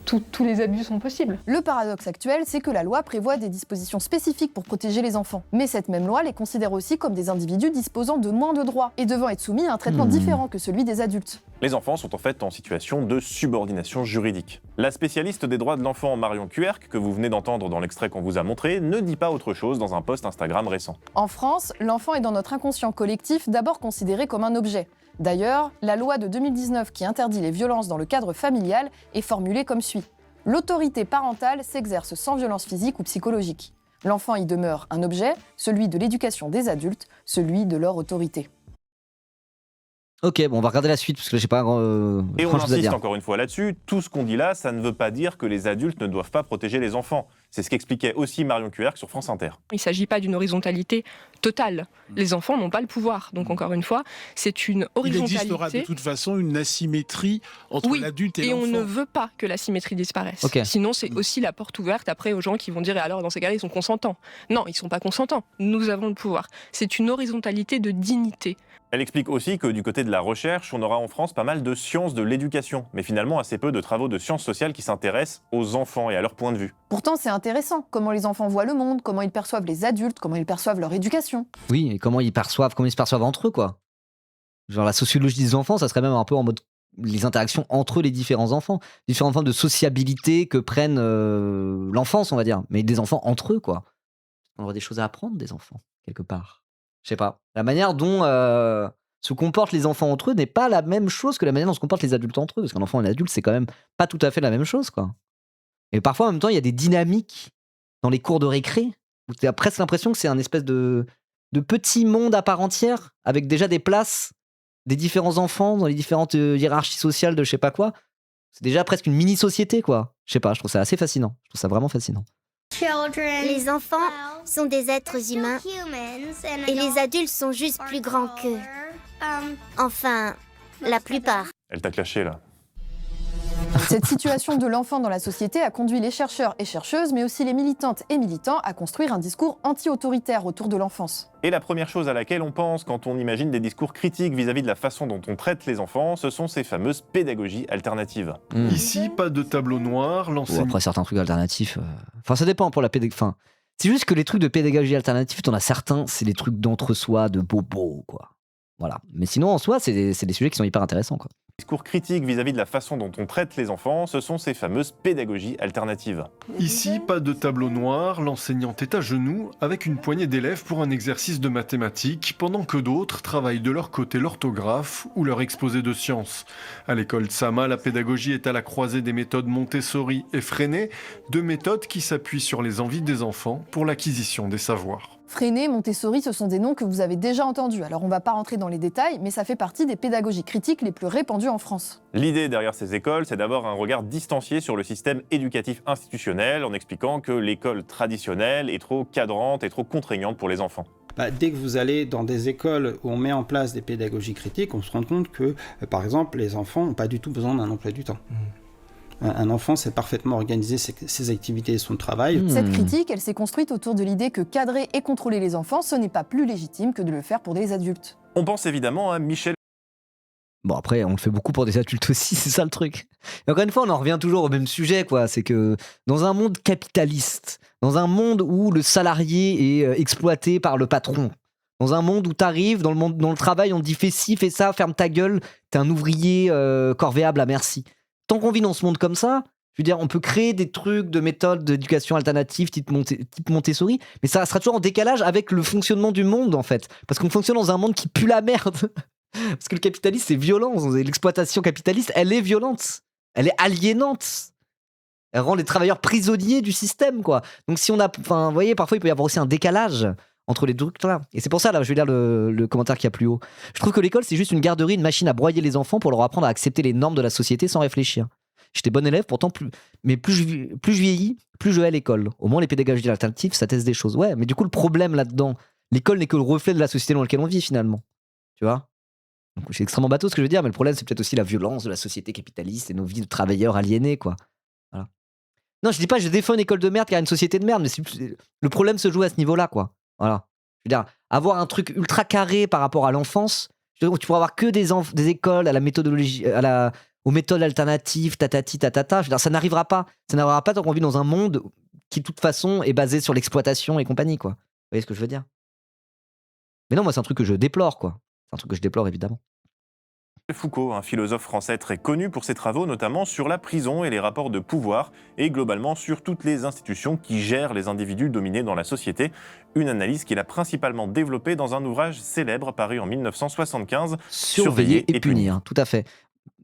tous les abus sont possibles. Le paradoxe actuel, c'est que la loi prévoit des dispositions spécifiques pour protéger les enfants. Mais cette même loi les considère aussi comme des individus disposant de moins de droits et devant être soumis à un traitement différent que celui des adultes. Les enfants sont en fait en situation de subordination juridique. La spécialiste des droits de l'enfant Marion Cuerck, que vous venez d'entendre dans l'extrait qu'on vous a montré, ne dit pas autre chose dans un post Instagram récent. En France, l'enfant est dans notre inconscient collectif d'abord considéré comme un objet. D'ailleurs, la loi de 2019 qui interdit les violences dans le cadre familial est formulée comme suit. L'autorité parentale s'exerce sans violence physique ou psychologique. L'enfant y demeure un objet, celui de l'éducation des adultes, celui de leur autorité. Ok, bon, on va regarder la suite parce que là, j'ai pas Et on grand chose à insiste dire. encore une fois là-dessus, tout ce qu'on dit là, ça ne veut pas dire que les adultes ne doivent pas protéger les enfants. C'est ce qu'expliquait aussi Marion Cuerck sur France Inter. Il ne s'agit pas d'une horizontalité totale. Les enfants n'ont pas le pouvoir. Donc encore une fois, c'est une horizontalité. Il existera de toute façon une asymétrie entre l'adulte et l'enfant. Et on ne veut pas que l'asymétrie disparaisse. Okay. Sinon, c'est aussi la porte ouverte après aux gens qui vont dire et alors dans ces cas-là, ils sont consentants. Non, ils ne sont pas consentants. Nous avons le pouvoir. C'est une horizontalité de dignité. Elle explique aussi que du côté de la recherche, on aura en France pas mal de sciences de l'éducation, mais finalement assez peu de travaux de sciences sociales qui s'intéressent aux enfants et à leur point de vue. Pourtant, c'est intéressant, comment les enfants voient le monde, comment ils perçoivent les adultes, comment ils perçoivent leur éducation. Oui, et comment ils se perçoivent entre eux, quoi. Genre la sociologie des enfants, ça serait même un peu en mode les interactions entre les différentes formes de sociabilité que prennent l'enfance, on va dire, mais des enfants entre eux, quoi. On aurait des choses à apprendre des enfants, quelque part. Je sais pas. La manière dont se comportent les enfants entre eux n'est pas la même chose que la manière dont se comportent les adultes entre eux. Parce qu'un enfant et un adulte, c'est quand même pas tout à fait la même chose, quoi. Et parfois, en même temps, il y a des dynamiques dans les cours de récré où tu as presque l'impression que c'est un espèce de petit monde à part entière, avec déjà des places des différents enfants dans les différentes hiérarchies sociales de je sais pas quoi. C'est déjà presque une mini-société, quoi. Je sais pas, je trouve ça assez fascinant. Je trouve ça vraiment fascinant. Les enfants sont des êtres humains et les adultes sont juste plus grands qu'eux. Enfin, la plupart. Elle t'a clashé là. Cette situation de l'enfant dans la société a conduit les chercheurs et chercheuses, mais aussi les militantes et militants, à construire un discours anti-autoritaire autour de l'enfance. Et la première chose à laquelle on pense quand on imagine des discours critiques vis-à-vis de la façon dont on traite les enfants, ce sont ces fameuses pédagogies alternatives. Ici, pas de tableau noir, Ou après certains trucs alternatifs. Enfin, ça dépend pour la pédagogie. Enfin, c'est juste que les trucs de pédagogie alternative, t'en as certains, c'est des trucs d'entre-soi, de bobo, quoi. Voilà. Mais sinon, en soi, c'est des sujets qui sont hyper intéressants, quoi. Discours critiques vis-à-vis de la façon dont on traite les enfants, ce sont ces fameuses pédagogies alternatives. Ici, pas de tableau noir, l'enseignante est à genoux avec une poignée d'élèves pour un exercice de mathématiques, pendant que d'autres travaillent de leur côté l'orthographe ou leur exposé de sciences. À l'école Sama, la pédagogie est à la croisée des méthodes Montessori et Freinet, deux méthodes qui s'appuient sur les envies des enfants pour l'acquisition des savoirs. Freinet, Montessori, ce sont des noms que vous avez déjà entendus. Alors on va pas rentrer dans les détails, mais ça fait partie des pédagogies critiques les plus répandues en France. L'idée derrière ces écoles, c'est d'avoir un regard distancié sur le système éducatif institutionnel en expliquant que l'école traditionnelle est trop cadrante et trop contraignante pour les enfants. Dès que vous allez dans des écoles où on met en place des pédagogies critiques, on se rend compte que, par exemple, les enfants n'ont pas du tout besoin d'un emploi du temps. Un enfant sait parfaitement organiser ses activités et son travail. Cette critique, elle s'est construite autour de l'idée que cadrer et contrôler les enfants, ce n'est pas plus légitime que de le faire pour des adultes. On pense évidemment à Michel. Bon, après, on le fait beaucoup pour des adultes aussi, c'est ça le truc. Et encore une fois, on en revient toujours au même sujet, quoi. C'est que dans un monde capitaliste, dans un monde où le salarié est exploité par le patron, dans un monde où t'arrives, dans le travail, on te dit fais ci, fais ça, ferme ta gueule, t'es un ouvrier corvéable à merci. Tant qu'on vit dans ce monde comme ça, je veux dire, on peut créer des trucs de méthodes d'éducation alternative type Montessori, mais ça sera toujours en décalage avec le fonctionnement du monde, en fait. Parce qu'on fonctionne dans un monde qui pue la merde. Parce que le capitalisme, c'est violent. L'exploitation capitaliste, elle est violente. Elle est aliénante. Elle rend les travailleurs prisonniers du système, quoi. Donc si on a... Enfin, vous voyez, parfois, il peut y avoir aussi un décalage entre les trucs là. Et c'est pour ça, là, je vais lire le commentaire qu'il y a plus haut. Je trouve que l'école, c'est juste une garderie, une machine à broyer les enfants pour leur apprendre à accepter les normes de la société sans réfléchir. J'étais bon élève, pourtant, plus je vieillis, plus je hais l'école. Au moins, les pédagogies alternatives, ça teste des choses. Ouais, mais du coup, le problème là-dedans, l'école n'est que le reflet de la société dans laquelle on vit, finalement. Tu vois ? Donc, c'est extrêmement bateau ce que je veux dire, mais le problème, c'est peut-être aussi la violence de la société capitaliste et nos vies de travailleurs aliénés, quoi. Voilà. Non, je dis pas, je défends une école de merde car une société de merde, mais le problème se joue à ce niveau-là, quoi. Voilà. Je veux dire, avoir un truc ultra carré par rapport à l'enfance, tu pourras avoir que des écoles à la méthodologie, à la aux méthodes alternatives, tatati, tatata. Je veux dire, ça n'arrivera pas. Ça n'arrivera pas tant qu'on vit dans un monde qui, de toute façon, est basé sur l'exploitation et compagnie, quoi. Vous voyez ce que je veux dire? Mais non, moi, c'est un truc que je déplore, quoi. C'est un truc que je déplore, évidemment. Foucault, un philosophe français très connu pour ses travaux notamment sur la prison et les rapports de pouvoir, et globalement sur toutes les institutions qui gèrent les individus dominés dans la société. Une analyse qu'il a principalement développée dans un ouvrage célèbre paru en 1975, Surveiller et punir. Tout à fait.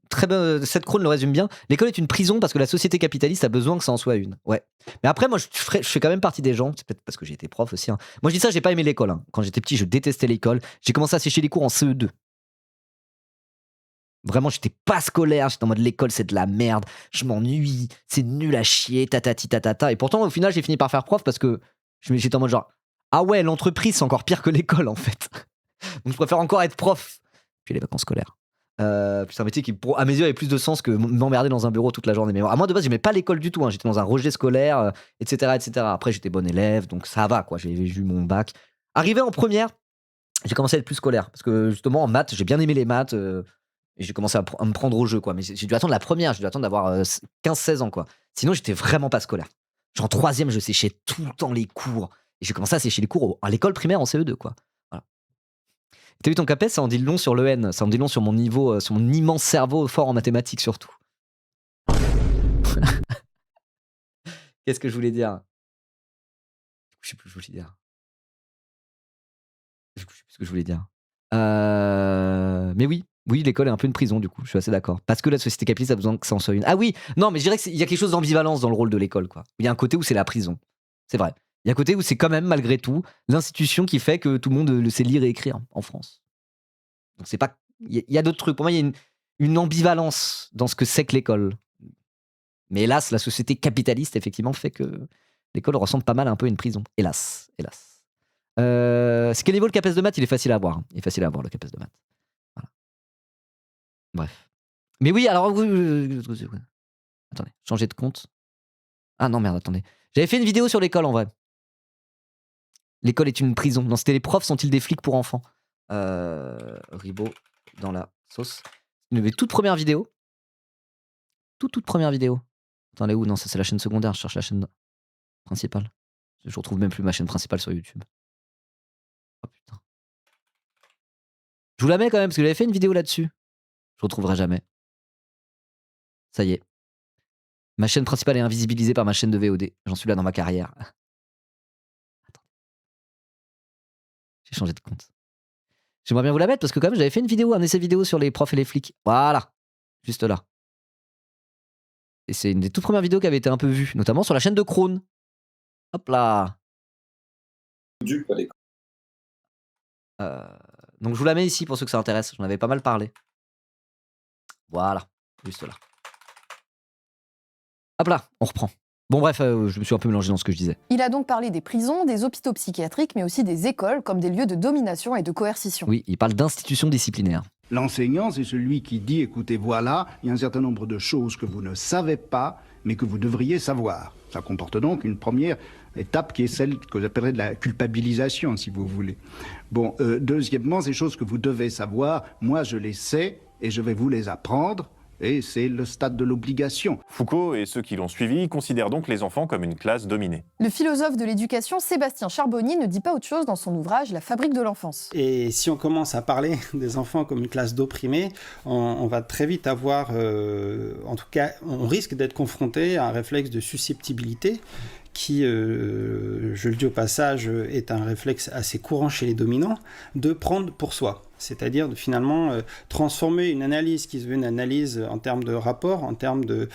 Très bien, cette chrone le résume bien. L'école est une prison parce que la société capitaliste a besoin que ça en soit une. Ouais. Mais après, moi, je fais quand même partie des gens, c'est peut-être parce que j'ai été prof aussi. Hein. Moi, je dis ça, j'ai pas aimé l'école. Hein. Quand j'étais petit, je détestais l'école. J'ai commencé à sécher les cours en CE2. Vraiment, j'étais pas scolaire, j'étais en mode l'école c'est de la merde, je m'ennuie, c'est nul à chier, tatati tatata. Et pourtant, au final, j'ai fini par faire prof parce que j'étais en mode genre, ah ouais, l'entreprise c'est encore pire que l'école en fait. Donc je préfère encore être prof. Puis les vacances scolaires. C'est un métier qui, à mes yeux, avait plus de sens que m'emmerder dans un bureau toute la journée. Mais moi, de base, j'aimais pas l'école du tout. Hein. J'étais dans un rejet scolaire, etc., etc. Après, j'étais bon élève, donc ça va, quoi. J'ai eu mon bac. Arrivé en première, j'ai commencé à être plus scolaire parce que justement, en maths, j'ai bien aimé les maths. Et j'ai commencé à me prendre au jeu, quoi. Mais j'ai dû attendre la première, j'ai dû attendre d'avoir 15-16 ans, quoi. Sinon, j'étais vraiment pas scolaire. Genre, en troisième, je séchais tout le temps les cours. Et j'ai commencé à sécher les cours à l'école primaire en CE2, quoi. Voilà. T'as vu ton CAPES, ça en dit long sur l'EN, ça en dit long sur mon niveau, sur mon immense cerveau fort en mathématiques, surtout. Qu'est-ce que je voulais dire? Je sais plus ce que je voulais dire. Je sais plus ce que je voulais dire. Mais oui. Oui, l'école est un peu une prison, du coup, je suis assez d'accord. Parce que la société capitaliste a besoin que ça en soit une. Ah oui, non, mais je dirais qu'il y a quelque chose d'ambivalence dans le rôle de l'école, quoi. Il y a un côté où c'est la prison. C'est vrai. Il y a un côté où c'est quand même, malgré tout, l'institution qui fait que tout le monde le sait lire et écrire en France. Donc c'est pas. Il y a d'autres trucs. Pour moi, il y a une ambivalence dans ce que c'est que l'école. Mais hélas, la société capitaliste, effectivement, fait que l'école ressemble pas mal un peu à une prison. Hélas. C'est quel niveau le CAPES de maths? Il est facile à avoir. Il est facile à avoir, le CAPES de maths. Bref. Mais oui, alors... Attendez, changer de compte. Ah non, merde, attendez. J'avais fait une vidéo sur l'école, en vrai. L'école est une prison. Non, c'était les profs sont-ils des flics pour enfants? Ribot dans la sauce. Une toute première vidéo. Toute première vidéo. Attendez, où? Non, ça c'est la chaîne secondaire. Je cherche la chaîne principale. Je retrouve même plus ma chaîne principale sur YouTube. Oh putain. Je vous la mets quand même, parce que j'avais fait une vidéo là-dessus. Je retrouverai jamais. Ça y est. Ma chaîne principale est invisibilisée par ma chaîne de VOD. J'en suis là dans ma carrière. Attendez. J'ai changé de compte. J'aimerais bien vous la mettre parce que quand même j'avais fait une vidéo, un essai vidéo sur les profs et les flics. Voilà. Juste là. Et c'est une des toutes premières vidéos qui avait été un peu vue, notamment sur la chaîne de Krone. Hop là. Donc je vous la mets ici pour ceux que ça intéresse. J'en avais pas mal parlé. Voilà, juste là. Hop là, on reprend. Bon bref, je me suis un peu mélangé dans ce que je disais. Il a donc parlé des prisons, des hôpitaux psychiatriques, mais aussi des écoles comme des lieux de domination et de coercition. Oui, il parle d'institutions disciplinaires. L'enseignant, c'est celui qui dit, écoutez, voilà, il y a un certain nombre de choses que vous ne savez pas, mais que vous devriez savoir. Ça comporte donc une première étape qui est celle que j'appellerais de la culpabilisation, si vous voulez. Bon, deuxièmement, ces choses que vous devez savoir, moi je les sais, et je vais vous les apprendre, et c'est le stade de l'obligation. Foucault et ceux qui l'ont suivi considèrent donc les enfants comme une classe dominée. Le philosophe de l'éducation Sébastien Charbonnier ne dit pas autre chose dans son ouvrage La fabrique de l'enfance. Et si on commence à parler des enfants comme une classe d'opprimés, on va très vite avoir, en tout cas, on risque d'être confronté à un réflexe de susceptibilité qui, je le dis au passage, est un réflexe assez courant chez les dominants, de prendre pour soi. C'est-à-dire de finalement transformer une analyse qui se veut une analyse en termes de rapport, en termes de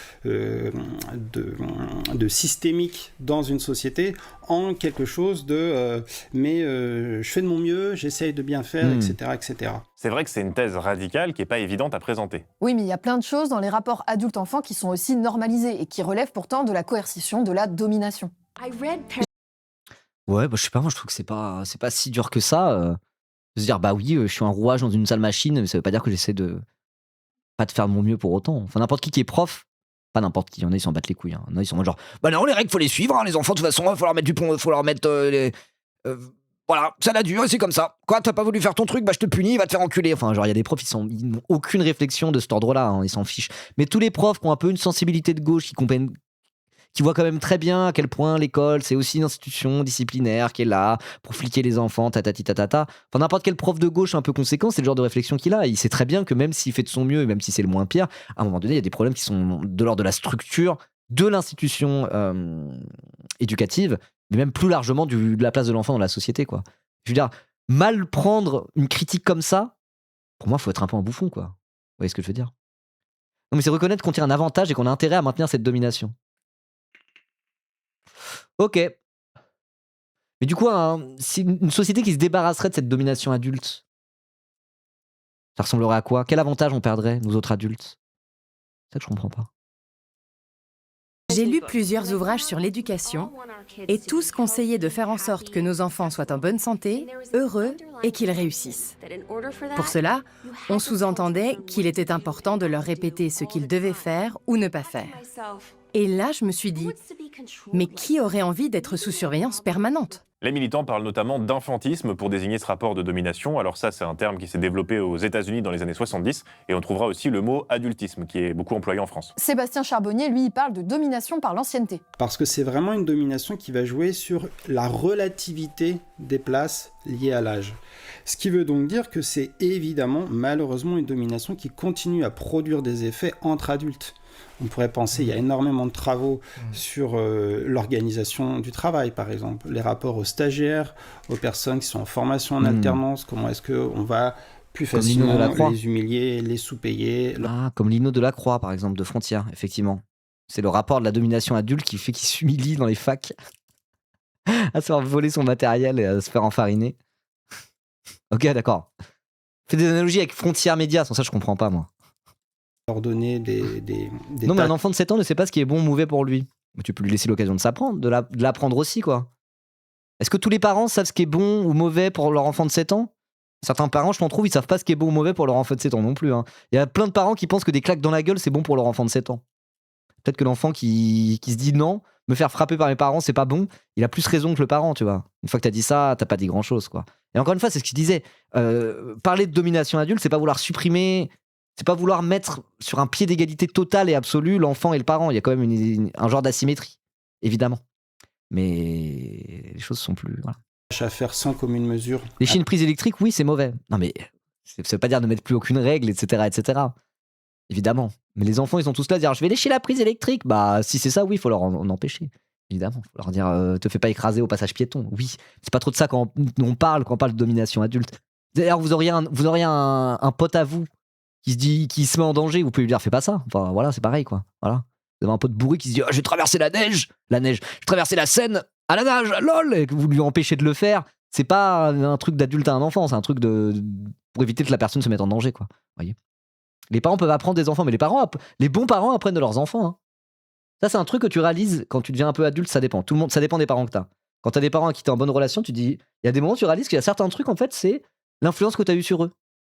systémique dans une société, en quelque chose de je fais de mon mieux, j'essaye de bien faire, etc., etc. C'est vrai que c'est une thèse radicale qui n'est pas évidente à présenter. Oui, mais il y a plein de choses dans les rapports adultes-enfants qui sont aussi normalisées et qui relèvent pourtant de la coercition, de la domination. Ouais, bah, je sais pas, moi je trouve que c'est pas si dur que ça. De se dire, bah oui, je suis un rouage dans une sale machine, mais ça veut pas dire que j'essaie de pas de faire de mon mieux pour autant. Enfin, n'importe qui est prof, pas n'importe qui, il y en a, ils s'en battent les couilles. Hein. Il y en a, ils sont en mode genre, bah non, les règles, faut les suivre, hein, les enfants, de toute façon, faut leur mettre du pont, faut leur mettre Voilà, ça l'a dur et c'est comme ça. Quoi, t'as pas voulu faire ton truc, bah je te punis, va te faire enculer. Enfin, genre, il y a des profs, ils n'ont aucune réflexion de cet ordre-là, hein, ils s'en fichent. Mais tous les profs qui ont un peu une sensibilité de gauche, qui voient quand même très bien à quel point l'école, c'est aussi une institution disciplinaire qui est là pour fliquer les enfants, tatati tatata. Enfin, n'importe quel prof de gauche un peu conséquent, c'est le genre de réflexion qu'il a. Il sait très bien que même s'il fait de son mieux, et même si c'est le moins pire, à un moment donné, il y a des problèmes qui sont de l'ordre de la structure de l'institution éducative, mais même plus largement de la place de l'enfant dans la société, quoi. Je veux dire, mal prendre une critique comme ça, pour moi, il faut être un peu un bouffon, quoi. Vous voyez ce que je veux dire? Non, mais c'est reconnaître qu'on tire un avantage et qu'on a intérêt à maintenir cette domination. Ok. Mais du coup, si une société qui se débarrasserait de cette domination adulte, ça ressemblerait à quoi? Quel avantage on perdrait, nous autres adultes? C'est ça que je comprends pas. J'ai lu plusieurs ouvrages sur l'éducation et tous conseillaient de faire en sorte que nos enfants soient en bonne santé, heureux et qu'ils réussissent. Pour cela, on sous-entendait qu'il était important de leur répéter ce qu'ils devaient faire ou ne pas faire. Et là, je me suis dit, mais qui aurait envie d'être sous surveillance permanente ? Les militants parlent notamment d'infantisme pour désigner ce rapport de domination. Alors ça, c'est un terme qui s'est développé aux États-Unis dans les années 70. Et on trouvera aussi le mot adultisme, qui est beaucoup employé en France. Sébastien Charbonnier, lui, il parle de domination par l'ancienneté. Parce que c'est vraiment une domination qui va jouer sur la relativité des places liées à l'âge. Ce qui veut donc dire que c'est évidemment, malheureusement, une domination qui continue à produire des effets entre adultes. On pourrait penser, il y a énormément de travaux sur l'organisation du travail, par exemple, les rapports aux stagiaires, aux personnes qui sont en formation en alternance, comment est-ce qu'on va plus facilement les humilier, les sous-payer. Ah, comme Lino Delacroix, par exemple, de Frontières, effectivement. C'est le rapport de la domination adulte qui fait qu'il s'humilie dans les facs à se faire voler son matériel et à se faire enfariner. Ok, d'accord. Fais des analogies avec Frontières Médias, sans ça je comprends pas, moi. Leur donner des non, mais un enfant de 7 ans ne sait pas ce qui est bon ou mauvais pour lui. Mais tu peux lui laisser l'occasion de s'apprendre, de l'apprendre aussi, quoi. Est-ce que tous les parents savent ce qui est bon ou mauvais pour leur enfant de 7 ans? Certains parents, je t'en trouve, ils savent pas ce qui est bon ou mauvais pour leur enfant de 7 ans non plus. Hein. Il y a plein de parents qui pensent que des claques dans la gueule, c'est bon pour leur enfant de 7 ans. Peut-être que l'enfant qui se dit non, me faire frapper par mes parents, c'est pas bon, il a plus raison que le parent, tu vois. Une fois que t'as dit ça, t'as pas dit grand-chose, quoi. Et encore une fois, c'est ce qu'il disait. Parler de domination adulte, c'est pas vouloir supprimer... C'est pas vouloir mettre sur un pied d'égalité totale et absolue l'enfant et le parent. Il y a quand même un genre d'asymétrie, évidemment. Mais les choses sont plus... Voilà. À faire sans commune mesure. Lécher une prise électrique, oui, c'est mauvais. Non, mais ça veut pas dire de mettre plus aucune règle, etc., etc. Évidemment. Mais les enfants, ils sont tous là à dire « Je vais lécher la prise électrique ». Bah, si c'est ça, oui, il faut leur en empêcher. Évidemment. Il faut leur dire « Te fais pas écraser au passage piéton ». Oui. C'est pas trop de ça quand on parle de domination adulte. D'ailleurs, vous auriez un pote à vous qui se met en danger, vous pouvez lui dire fais pas ça. Enfin voilà, c'est pareil quoi. Voilà. Vous avez un pote bourré qui se dit je vais traverser la neige, je vais traverser la Seine à la nage, lol, et que vous lui empêchez de le faire. C'est pas un truc d'adulte à un enfant, c'est un truc pour éviter que la personne se mette en danger quoi. Voyez. Les parents peuvent apprendre des enfants, mais les bons parents apprennent de leurs enfants. Hein. Ça c'est un truc que tu réalises quand tu deviens un peu adulte, ça dépend. Ça dépend des parents que t'as. Quand t'as des parents à qui t'es en bonne relation, tu dis il y a des moments où tu réalises qu'il y a certains trucs en fait c'est l'influence que t'as eu sur eux.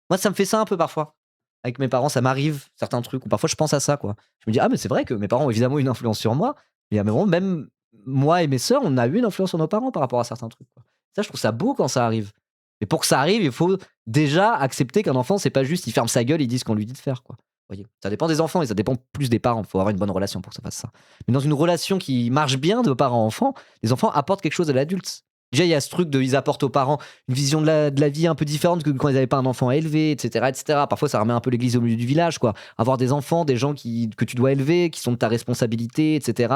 Moi ça me fait ça un peu parfois. Avec mes parents, ça m'arrive certains trucs, ou parfois je pense à ça, quoi. Je me dis, ah, mais c'est vrai que mes parents ont évidemment une influence sur moi, mais même moi et mes sœurs, on a eu une influence sur nos parents par rapport à certains trucs, quoi. Ça, je trouve ça beau quand ça arrive. Et pour que ça arrive, il faut déjà accepter qu'un enfant, c'est pas juste, il ferme sa gueule, il dit ce qu'on lui dit de faire, quoi. Voyez, ça dépend des enfants et ça dépend plus des parents. Il faut avoir une bonne relation pour que ça fasse ça. Mais dans une relation qui marche bien de parents-enfants, les enfants apportent quelque chose à l'adulte. Déjà, il y a ce truc ils apportent aux parents une vision de la vie un peu différente que quand ils n'avaient pas un enfant à élever, etc., etc. Parfois, ça remet un peu l'église au milieu du village, quoi. Avoir des enfants, des gens que tu dois élever, qui sont de ta responsabilité, etc.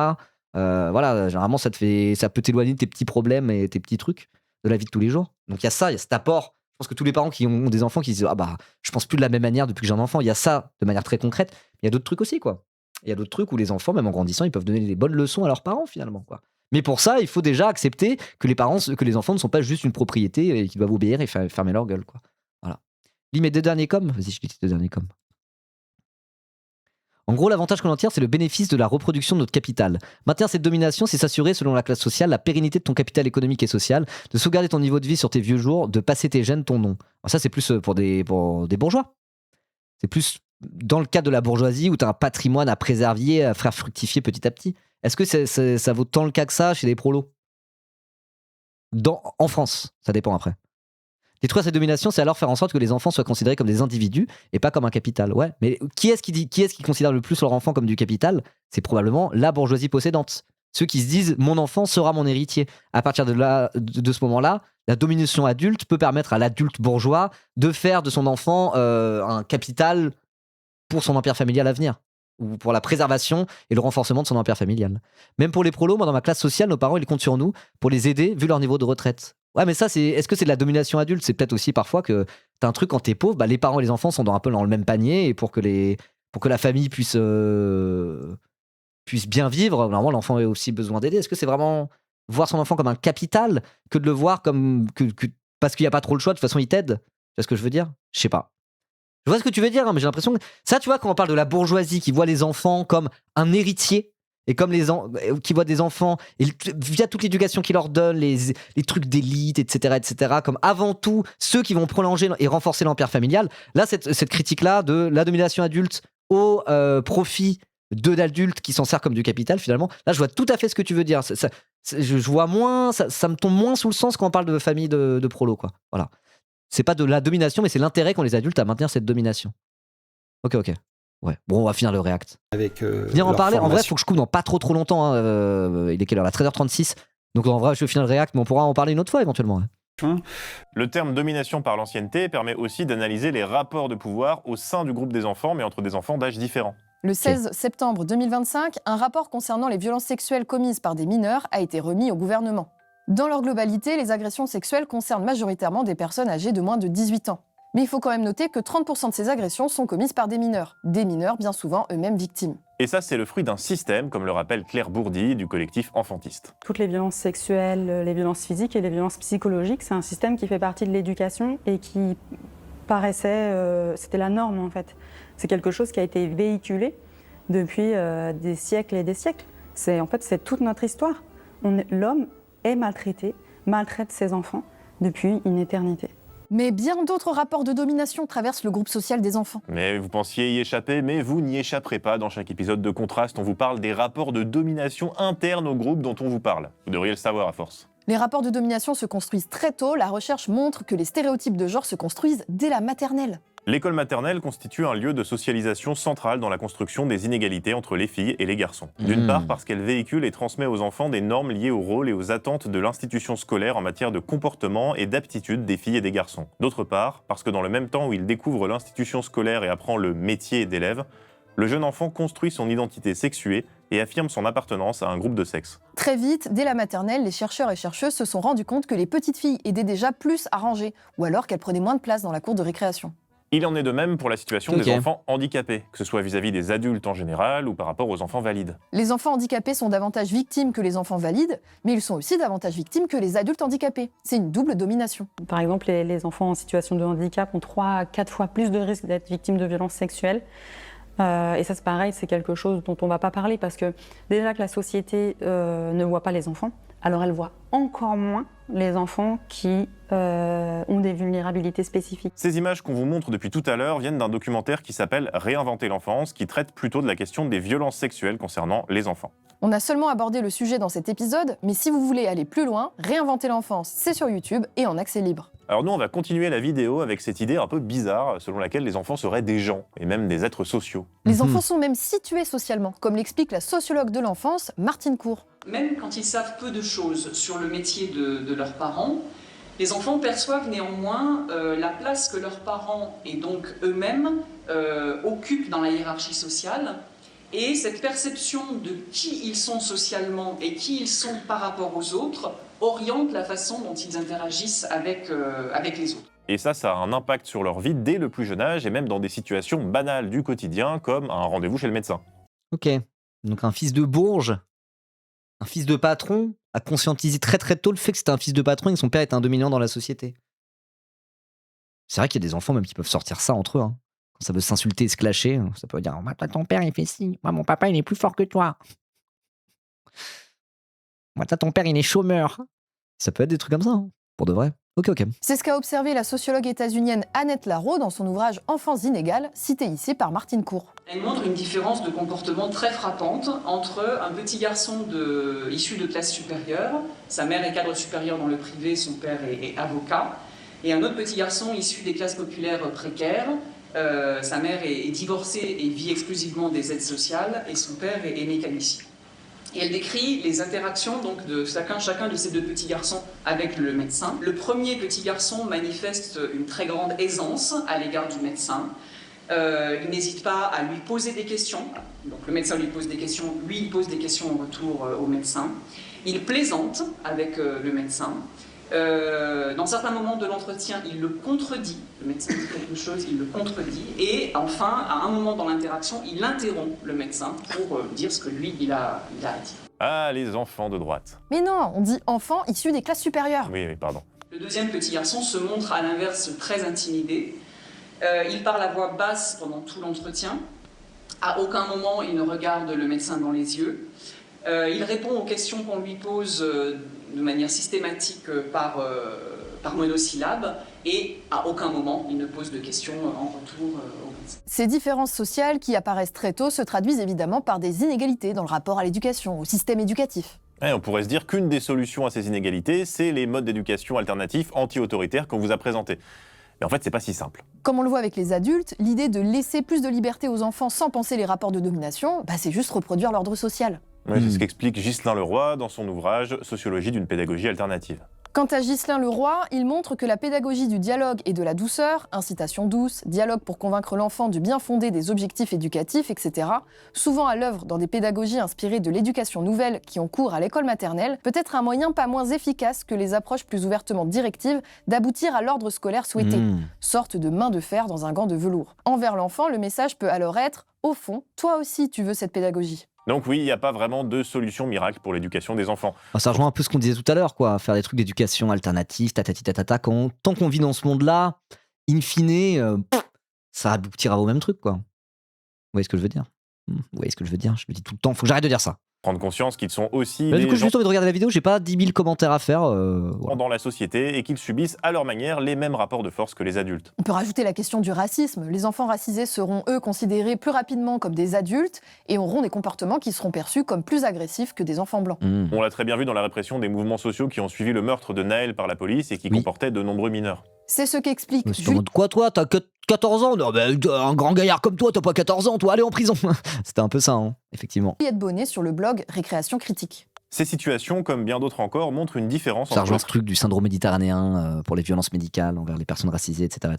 Voilà, généralement, ça peut t'éloigner de tes petits problèmes et tes petits trucs de la vie de tous les jours. Donc, il y a ça, il y a cet apport. Je pense que tous les parents qui ont des enfants qui se disent je pense plus de la même manière depuis que j'ai un enfant. Il y a ça de manière très concrète. Il y a d'autres trucs aussi, quoi. Il y a d'autres trucs où les enfants, même en grandissant, ils peuvent donner des bonnes leçons à leurs parents, finalement, quoi. Mais pour ça, il faut déjà accepter que les enfants ne sont pas juste une propriété et qu'ils doivent obéir et fermer leur gueule, quoi. Voilà. Lis mes 2 derniers coms. Vas-y, je lis tes 2 derniers coms. En gros, l'avantage qu'on en tire, c'est le bénéfice de la reproduction de notre capital. Maintenir cette domination, c'est s'assurer, selon la classe sociale, la pérennité de ton capital économique et social, de sauvegarder ton niveau de vie sur tes vieux jours, de passer tes gènes, ton nom. Alors ça, c'est plus pour des bourgeois. C'est plus dans le cadre de la bourgeoisie où tu as un patrimoine à préserver, à faire fructifier petit à petit. Est-ce que ça vaut tant le cas que ça chez les prolos? En France, ça dépend après. Détruire cette domination, c'est alors faire en sorte que les enfants soient considérés comme des individus et pas comme un capital. Ouais, mais qui est-ce qui considère le plus leur enfant comme du capital? C'est probablement la bourgeoisie possédante. Ceux qui se disent mon enfant sera mon héritier. À partir de ce moment-là, la domination adulte peut permettre à l'adulte bourgeois de faire de son enfant un capital pour son empire familial à venir, ou pour la préservation et le renforcement de son empire familial. Même pour les prolos, moi dans ma classe sociale, nos parents ils comptent sur nous pour les aider vu leur niveau de retraite. Ouais, mais ça, est-ce que c'est de la domination adulte? C'est peut-être aussi parfois que t'as un truc quand t'es pauvre, les parents et les enfants sont un peu dans le même panier, et pour que la famille puisse bien vivre, normalement l'enfant a aussi besoin d'aider. Est-ce que c'est vraiment voir son enfant comme un capital que de le voir comme parce qu'il n'y a pas trop le choix, de toute façon il t'aide? Tu vois ce que je veux dire? Je sais pas. Je vois ce que tu veux dire, hein, mais j'ai l'impression que ça, tu vois, quand on parle de la bourgeoisie qui voit les enfants comme un héritier, et comme qui voient des enfants, et via toute l'éducation qu'ils leur donnent, les trucs d'élite, etc., comme avant tout ceux qui vont prolonger et renforcer l'empire familial, là, cette critique-là de la domination adulte au profit d'adultes qui s'en servent comme du capital, finalement, là, je vois tout à fait ce que tu veux dire. Je vois moins, ça me tombe moins sous le sens quand on parle de famille de prolos, quoi. Voilà. C'est pas de la domination, mais c'est l'intérêt qu'ont les adultes à maintenir cette domination. Ok. Ouais. Bon, on va finir le React. Venir en parler. En vrai, il faut que je coupe dans pas trop longtemps. Hein. Il est quelle heure là? 13h36. Donc en vrai, je vais finir le React, mais on pourra en parler une autre fois éventuellement. Ouais. Le terme domination par l'ancienneté permet aussi d'analyser les rapports de pouvoir au sein du groupe des enfants, mais entre des enfants d'âge différents. Le 16 septembre 2025, un rapport concernant les violences sexuelles commises par des mineurs a été remis au gouvernement. Dans leur globalité, les agressions sexuelles concernent majoritairement des personnes âgées de moins de 18 ans. Mais il faut quand même noter que 30% de ces agressions sont commises par des mineurs bien souvent eux-mêmes victimes. Et ça, c'est le fruit d'un système, comme le rappelle Claire Bourdi du collectif Enfantiste. Toutes les violences sexuelles, les violences physiques et les violences psychologiques, c'est un système qui fait partie de l'éducation et qui paraissait, c'était la norme en fait. C'est quelque chose qui a été véhiculé depuis des siècles et des siècles. C'est toute notre histoire. L'homme est maltraité, maltraite ses enfants depuis une éternité. Mais bien d'autres rapports de domination traversent le groupe social des enfants. Mais vous pensiez y échapper, mais vous n'y échapperez pas. Dans chaque épisode de Contraste, on vous parle des rapports de domination internes au groupe dont on vous parle. Vous devriez le savoir à force. Les rapports de domination se construisent très tôt. La recherche montre que les stéréotypes de genre se construisent dès la maternelle. L'école maternelle constitue un lieu de socialisation central dans la construction des inégalités entre les filles et les garçons. D'une part parce qu'elle véhicule et transmet aux enfants des normes liées au rôle et aux attentes de l'institution scolaire en matière de comportement et d'aptitude des filles et des garçons. D'autre part parce que dans le même temps où il découvre l'institution scolaire et apprend le métier d'élève, le jeune enfant construit son identité sexuée et affirme son appartenance à un groupe de sexe. Très vite, dès la maternelle, les chercheurs et chercheuses se sont rendus compte que les petites filles aidaient déjà plus à ranger, ou alors qu'elles prenaient moins de place dans la cour de récréation. Il en est de même pour la situation des enfants handicapés, que ce soit vis-à-vis des adultes en général ou par rapport aux enfants valides. Les enfants handicapés sont davantage victimes que les enfants valides, mais ils sont aussi davantage victimes que les adultes handicapés. C'est une double domination. Par exemple, les enfants en situation de handicap ont 3 à 4 fois plus de risques d'être victimes de violences sexuelles. Et ça, c'est pareil, c'est quelque chose dont on ne va pas parler parce que déjà que la société ne voit pas les enfants, alors elle voit encore moins les enfants qui ont des vulnérabilités spécifiques. Ces images qu'on vous montre depuis tout à l'heure viennent d'un documentaire qui s'appelle « Réinventer l'enfance » qui traite plutôt de la question des violences sexuelles concernant les enfants. On a seulement abordé le sujet dans cet épisode, mais si vous voulez aller plus loin, Réinventer l'enfance, c'est sur YouTube et en accès libre. Alors nous, on va continuer la vidéo avec cette idée un peu bizarre selon laquelle les enfants seraient des gens, et même des êtres sociaux. Les enfants sont même situés socialement, comme l'explique la sociologue de l'enfance, Martine Cour. Même quand ils savent peu de choses sur le métier de leurs parents, les enfants perçoivent néanmoins la place que leurs parents et donc eux-mêmes occupent dans la hiérarchie sociale. Et cette perception de qui ils sont socialement et qui ils sont par rapport aux autres oriente la façon dont ils interagissent avec les autres. Et ça a un impact sur leur vie dès le plus jeune âge et même dans des situations banales du quotidien comme un rendez-vous chez le médecin. Ok, donc un fils de bourge, un fils de patron a conscientisé très très tôt le fait que c'était un fils de patron et que son père était un dominant dans la société. C'est vrai qu'il y a des enfants même qui peuvent sortir ça entre eux. Hein. Quand ça veut s'insulter et se clasher, ça peut dire « Toi, ton père, il fait ci. Moi, mon papa, il est plus fort que toi. Moi, ton père, il est chômeur. » Ça peut être des trucs comme ça, hein, pour de vrai. Ok. C'est ce qu'a observé la sociologue états-unienne Annette Larreau dans son ouvrage Enfants inégales, cité ici par Martine Cour. Elle montre une différence de comportement très frappante entre un petit garçon issu de classe supérieure, sa mère est cadre supérieur dans le privé, son père est avocat, et un autre petit garçon issu des classes populaires précaires, sa mère est divorcée et vit exclusivement des aides sociales, et son père est mécanicien. Et elle décrit les interactions donc, de chacun de ces deux petits garçons avec le médecin. Le premier petit garçon manifeste une très grande aisance à l'égard du médecin. Il n'hésite pas à lui poser des questions. Donc le médecin lui pose des questions, lui il pose des questions en retour au médecin. Il plaisante avec le médecin. Dans certains moments de l'entretien, il le contredit. Le médecin dit quelque chose, il le contredit. Et enfin, à un moment dans l'interaction, il interrompt le médecin pour dire ce que lui, il a à dire. Ah, les enfants de droite. Mais non, on dit enfants issus des classes supérieures. Oui, pardon. Le deuxième petit garçon se montre à l'inverse très intimidé. Il parle à voix basse pendant tout l'entretien. À aucun moment, il ne regarde le médecin dans les yeux. Il répond aux questions qu'on lui pose de manière systématique par monosyllabe et à aucun moment il ne pose de questions en retour au médecin. Ces différences sociales qui apparaissent très tôt se traduisent évidemment par des inégalités dans le rapport à l'éducation, au système éducatif. On pourrait se dire qu'une des solutions à ces inégalités, c'est les modes d'éducation alternatifs anti-autoritaires qu'on vous a présentés. Mais en fait, c'est pas si simple. Comme on le voit avec les adultes, l'idée de laisser plus de liberté aux enfants sans penser les rapports de domination, c'est juste reproduire l'ordre social. Oui, c'est ce qu'explique Ghislain Leroy dans son ouvrage « Sociologie d'une pédagogie alternative ». Quant à Ghislain Leroy, il montre que la pédagogie du dialogue et de la douceur, incitation douce, dialogue pour convaincre l'enfant du bien fondé des objectifs éducatifs, etc., souvent à l'œuvre dans des pédagogies inspirées de l'éducation nouvelle qui ont cours à l'école maternelle, peut être un moyen pas moins efficace que les approches plus ouvertement directives d'aboutir à l'ordre scolaire souhaité, sorte de main de fer dans un gant de velours. Envers l'enfant, le message peut alors être « Au fond, toi aussi tu veux cette pédagogie ». Donc oui, il n'y a pas vraiment de solution miracle pour l'éducation des enfants. Ça rejoint un peu ce qu'on disait tout à l'heure, quoi. Faire des trucs d'éducation alternative, tant qu'on vit dans ce monde-là, in fine, ça aboutira au même truc, quoi. Vous voyez ce que je veux dire ? Je le dis tout le temps, faut que j'arrête de dire ça. Prendre conscience qu'ils sont aussi du coup, j'ai juste envie de regarder la vidéo, j'ai pas 10 000 commentaires à faire. Voilà. Dans la société et qu'ils subissent à leur manière les mêmes rapports de force que les adultes. On peut rajouter la question du racisme. Les enfants racisés seront, eux, considérés plus rapidement comme des adultes et auront des comportements qui seront perçus comme plus agressifs que des enfants blancs. On l'a très bien vu dans la répression des mouvements sociaux qui ont suivi le meurtre de Naël par la police et qui comportaient de nombreux mineurs. C'est ce qu'explique Quoi, toi, t'as que 14 ans? Non, un grand gaillard comme toi, t'as pas 14 ans, toi, allez en prison. C'était un peu ça, effectivement. Juliette Bonnet sur le blog Récréation Critique. Ces situations, comme bien d'autres encore, montrent une différence Ça rejoint ce truc du syndrome méditerranéen pour les violences médicales envers les personnes racisées, etc.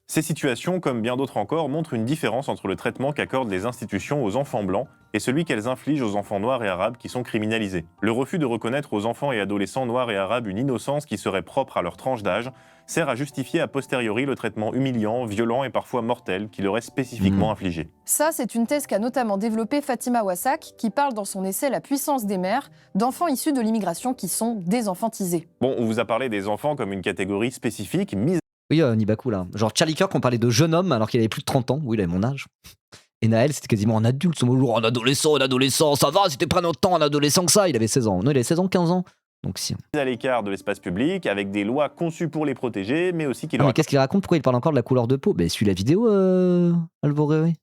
Ces situations, comme bien d'autres encore, montrent une différence entre le traitement qu'accordent les institutions aux enfants blancs et celui qu'elles infligent aux enfants noirs et arabes qui sont criminalisés. Le refus de reconnaître aux enfants et adolescents noirs et arabes une innocence qui serait propre à leur tranche d'âge sert à justifier a posteriori le traitement humiliant, violent et parfois mortel qui leur est spécifiquement infligé. Ça, c'est une thèse qu'a notamment développée Fatima Wassak, qui parle dans son essai La puissance des mères d'enfants issus de l'immigration qui sont désenfantisés. Bon, on vous a parlé des enfants comme une catégorie spécifique mise. Oui, Nibaku, là. Genre Charlie Kirk, on parlait de jeune homme alors qu'il avait plus de 30 ans. Oui, il avait mon âge. Et Naël, c'était quasiment un adulte. Son un adolescent, ça va, c'était pas notre temps, un adolescent que ça. Il avait 16 ans. Non, il avait 16 ans, 15 ans. Donc si. À l'écart de l'espace public, avec des lois conçues pour les protéger, mais aussi qui mais qu'est-ce qu'il raconte? Pourquoi il parle encore de la couleur de peau? Suis la vidéo, Alvoré.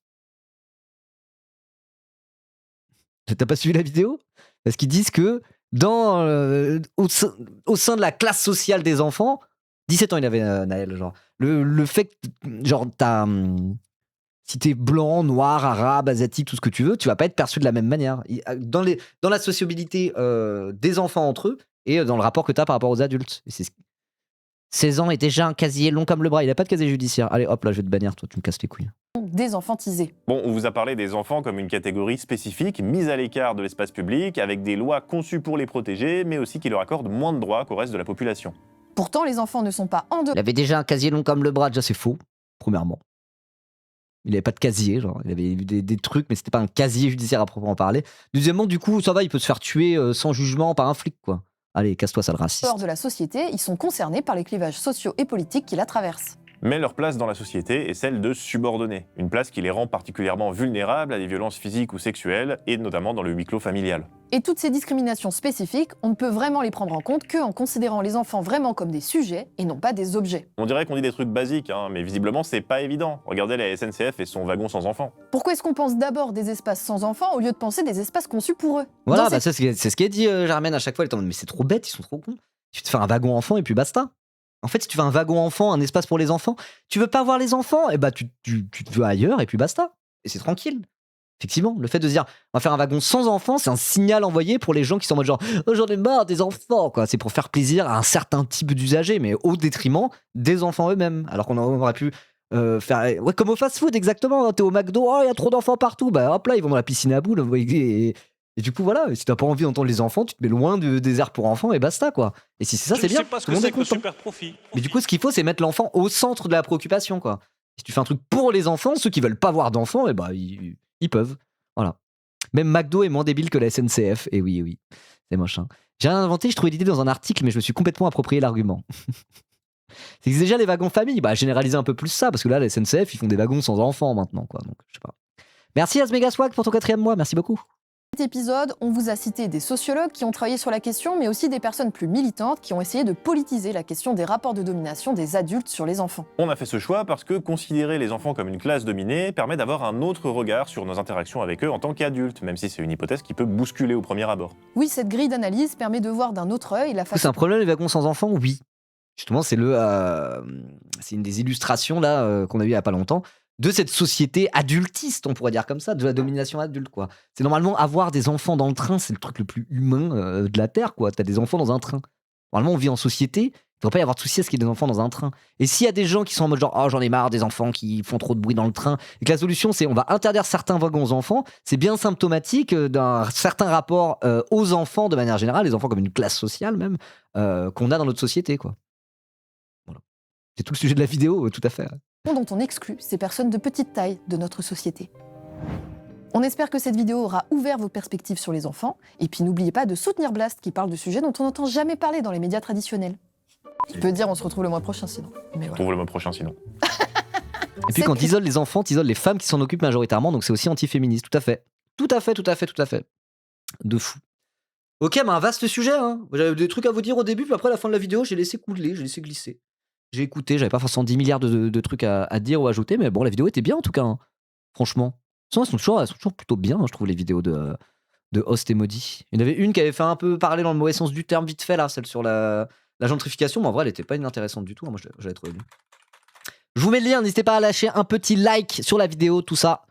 T'as pas suivi la vidéo? Parce qu'ils disent que au sein de la classe sociale des enfants, 17 ans il avait Naël, genre. Le fait que, genre, si t'es blanc, noir, arabe, asiatique, tout ce que tu veux, tu vas pas être perçu de la même manière. Dans la sociabilité des enfants entre eux et dans le rapport que t'as par rapport aux adultes. Et 16 ans et déjà un casier long comme le bras. Il a pas de casier judiciaire. Allez, hop, là, je vais te bannir, toi, tu me casses les couilles. Désenfantisés. Bon, on vous a parlé des enfants comme une catégorie spécifique, mise à l'écart de l'espace public, avec des lois conçues pour les protéger, mais aussi qui leur accordent moins de droits qu'au reste de la population. Pourtant, les enfants ne sont pas en dehors. Il avait déjà un casier long comme le bras, déjà c'est faux, premièrement. Il avait pas de casier, genre, il avait eu des trucs, mais c'était pas un casier judiciaire à proprement parler. Deuxièmement, du coup, ça va, il peut se faire tuer sans jugement par un flic, quoi. Allez, casse-toi, sale raciste. Hors de la société, ils sont concernés par les clivages sociaux et politiques qui la traversent. Mais leur place dans la société est celle de subordonnés, une place qui les rend particulièrement vulnérables à des violences physiques ou sexuelles, et notamment dans le huis clos familial. Et toutes ces discriminations spécifiques, on ne peut vraiment les prendre en compte qu'en considérant les enfants vraiment comme des sujets et non pas des objets. On dirait qu'on dit des trucs basiques, mais visiblement c'est pas évident. Regardez la SNCF et son wagon sans enfants. Pourquoi est-ce qu'on pense d'abord des espaces sans enfants au lieu de penser des espaces conçus pour eux? Voilà, c'est ce qui est dit, Germaine, à chaque fois. Elle est en mode, mais c'est trop bête, ils sont trop cons. Tu te fais un wagon enfant et puis basta. En fait, si tu veux un wagon enfant, un espace pour les enfants, tu veux pas voir les enfants, et bah tu te veux ailleurs et puis basta. Et c'est tranquille. Effectivement, le fait de se dire on va faire un wagon sans enfants, c'est un signal envoyé pour les gens qui sont en mode genre oh, j'en ai marre des enfants, quoi. C'est pour faire plaisir à un certain type d'usagers, mais au détriment des enfants eux-mêmes. Alors qu'on aurait pu faire comme au fast-food exactement. T'es au McDo, oh il y a trop d'enfants partout, bah hop là ils vont dans la piscine à boules et du coup voilà. Si t'as pas envie d'entendre les enfants, tu te mets loin des aires pour enfants et basta quoi. Et si c'est ça, c'est bien. Je sais pas ce que c'est que super profit. Mais du coup, ce qu'il faut, c'est mettre l'enfant au centre de la préoccupation quoi. Si tu fais un truc pour les enfants, ceux qui veulent pas voir d'enfants, et bah ils peuvent. Voilà. Même McDo est moins débile que la SNCF. Et oui, c'est moche. Hein. J'ai rien inventé, je trouvais l'idée dans un article, mais je me suis complètement approprié l'argument. C'est que déjà les wagons famille, bah généraliser un peu plus ça, parce que là, la SNCF, ils font des wagons sans enfants maintenant, quoi. Donc, je sais pas. Merci Asmegaswag pour ton 4e mois, merci beaucoup. Cet épisode, on vous a cité des sociologues qui ont travaillé sur la question, mais aussi des personnes plus militantes qui ont essayé de politiser la question des rapports de domination des adultes sur les enfants. On a fait ce choix parce que considérer les enfants comme une classe dominée permet d'avoir un autre regard sur nos interactions avec eux en tant qu'adultes, même si c'est une hypothèse qui peut bousculer au premier abord. Oui, cette grille d'analyse permet de voir d'un autre œil la façon... C'est un problème les wagons sans enfants, oui. Justement, c'est une des illustrations là qu'on a eu il y a pas longtemps de cette société adultiste, on pourrait dire comme ça, de la domination adulte, quoi. C'est normalement avoir des enfants dans le train, c'est le truc le plus humain de la Terre, quoi. T'as des enfants dans un train. Normalement, on vit en société, il ne devrait pas y avoir de souci à ce qu'il y ait des enfants dans un train. Et s'il y a des gens qui sont en mode genre, oh j'en ai marre des enfants qui font trop de bruit dans le train, et que la solution c'est on va interdire certains wagons aux enfants, c'est bien symptomatique d'un certain rapport aux enfants de manière générale, les enfants comme une classe sociale même, qu'on a dans notre société, quoi. Voilà. C'est tout le sujet de la vidéo, tout à fait. Dont on exclut ces personnes de petite taille de notre société. On espère que cette vidéo aura ouvert vos perspectives sur les enfants, et puis n'oubliez pas de soutenir Blast qui parle de sujets dont on n'entend jamais parler dans les médias traditionnels. Je peux dire on se retrouve le mois prochain sinon. Mais voilà. Retrouve le mois prochain sinon. Et puis quand t'isoles les enfants, t'isoles les femmes qui s'en occupent majoritairement, donc c'est aussi antiféministe, tout à fait. Tout à fait. De fou. Ok, mais un vaste sujet, hein. J'avais des trucs à vous dire au début, puis après à la fin de la vidéo, j'ai laissé couler, j'ai laissé glisser. J'ai écouté, j'avais pas forcément 10 milliards de trucs à dire ou à ajouter, mais bon, la vidéo était bien en tout cas, hein. Franchement. Elles sont toujours plutôt bien, hein, je trouve, les vidéos de Host et Maudit. Il y en avait une qui avait fait un peu parler dans le mauvais sens du terme, vite fait, là, celle sur la gentrification, mais en vrai, elle était pas inintéressante du tout, hein. Moi, j'avais trouvé bien. Je vous mets le lien, n'hésitez pas à lâcher un petit like sur la vidéo, tout ça.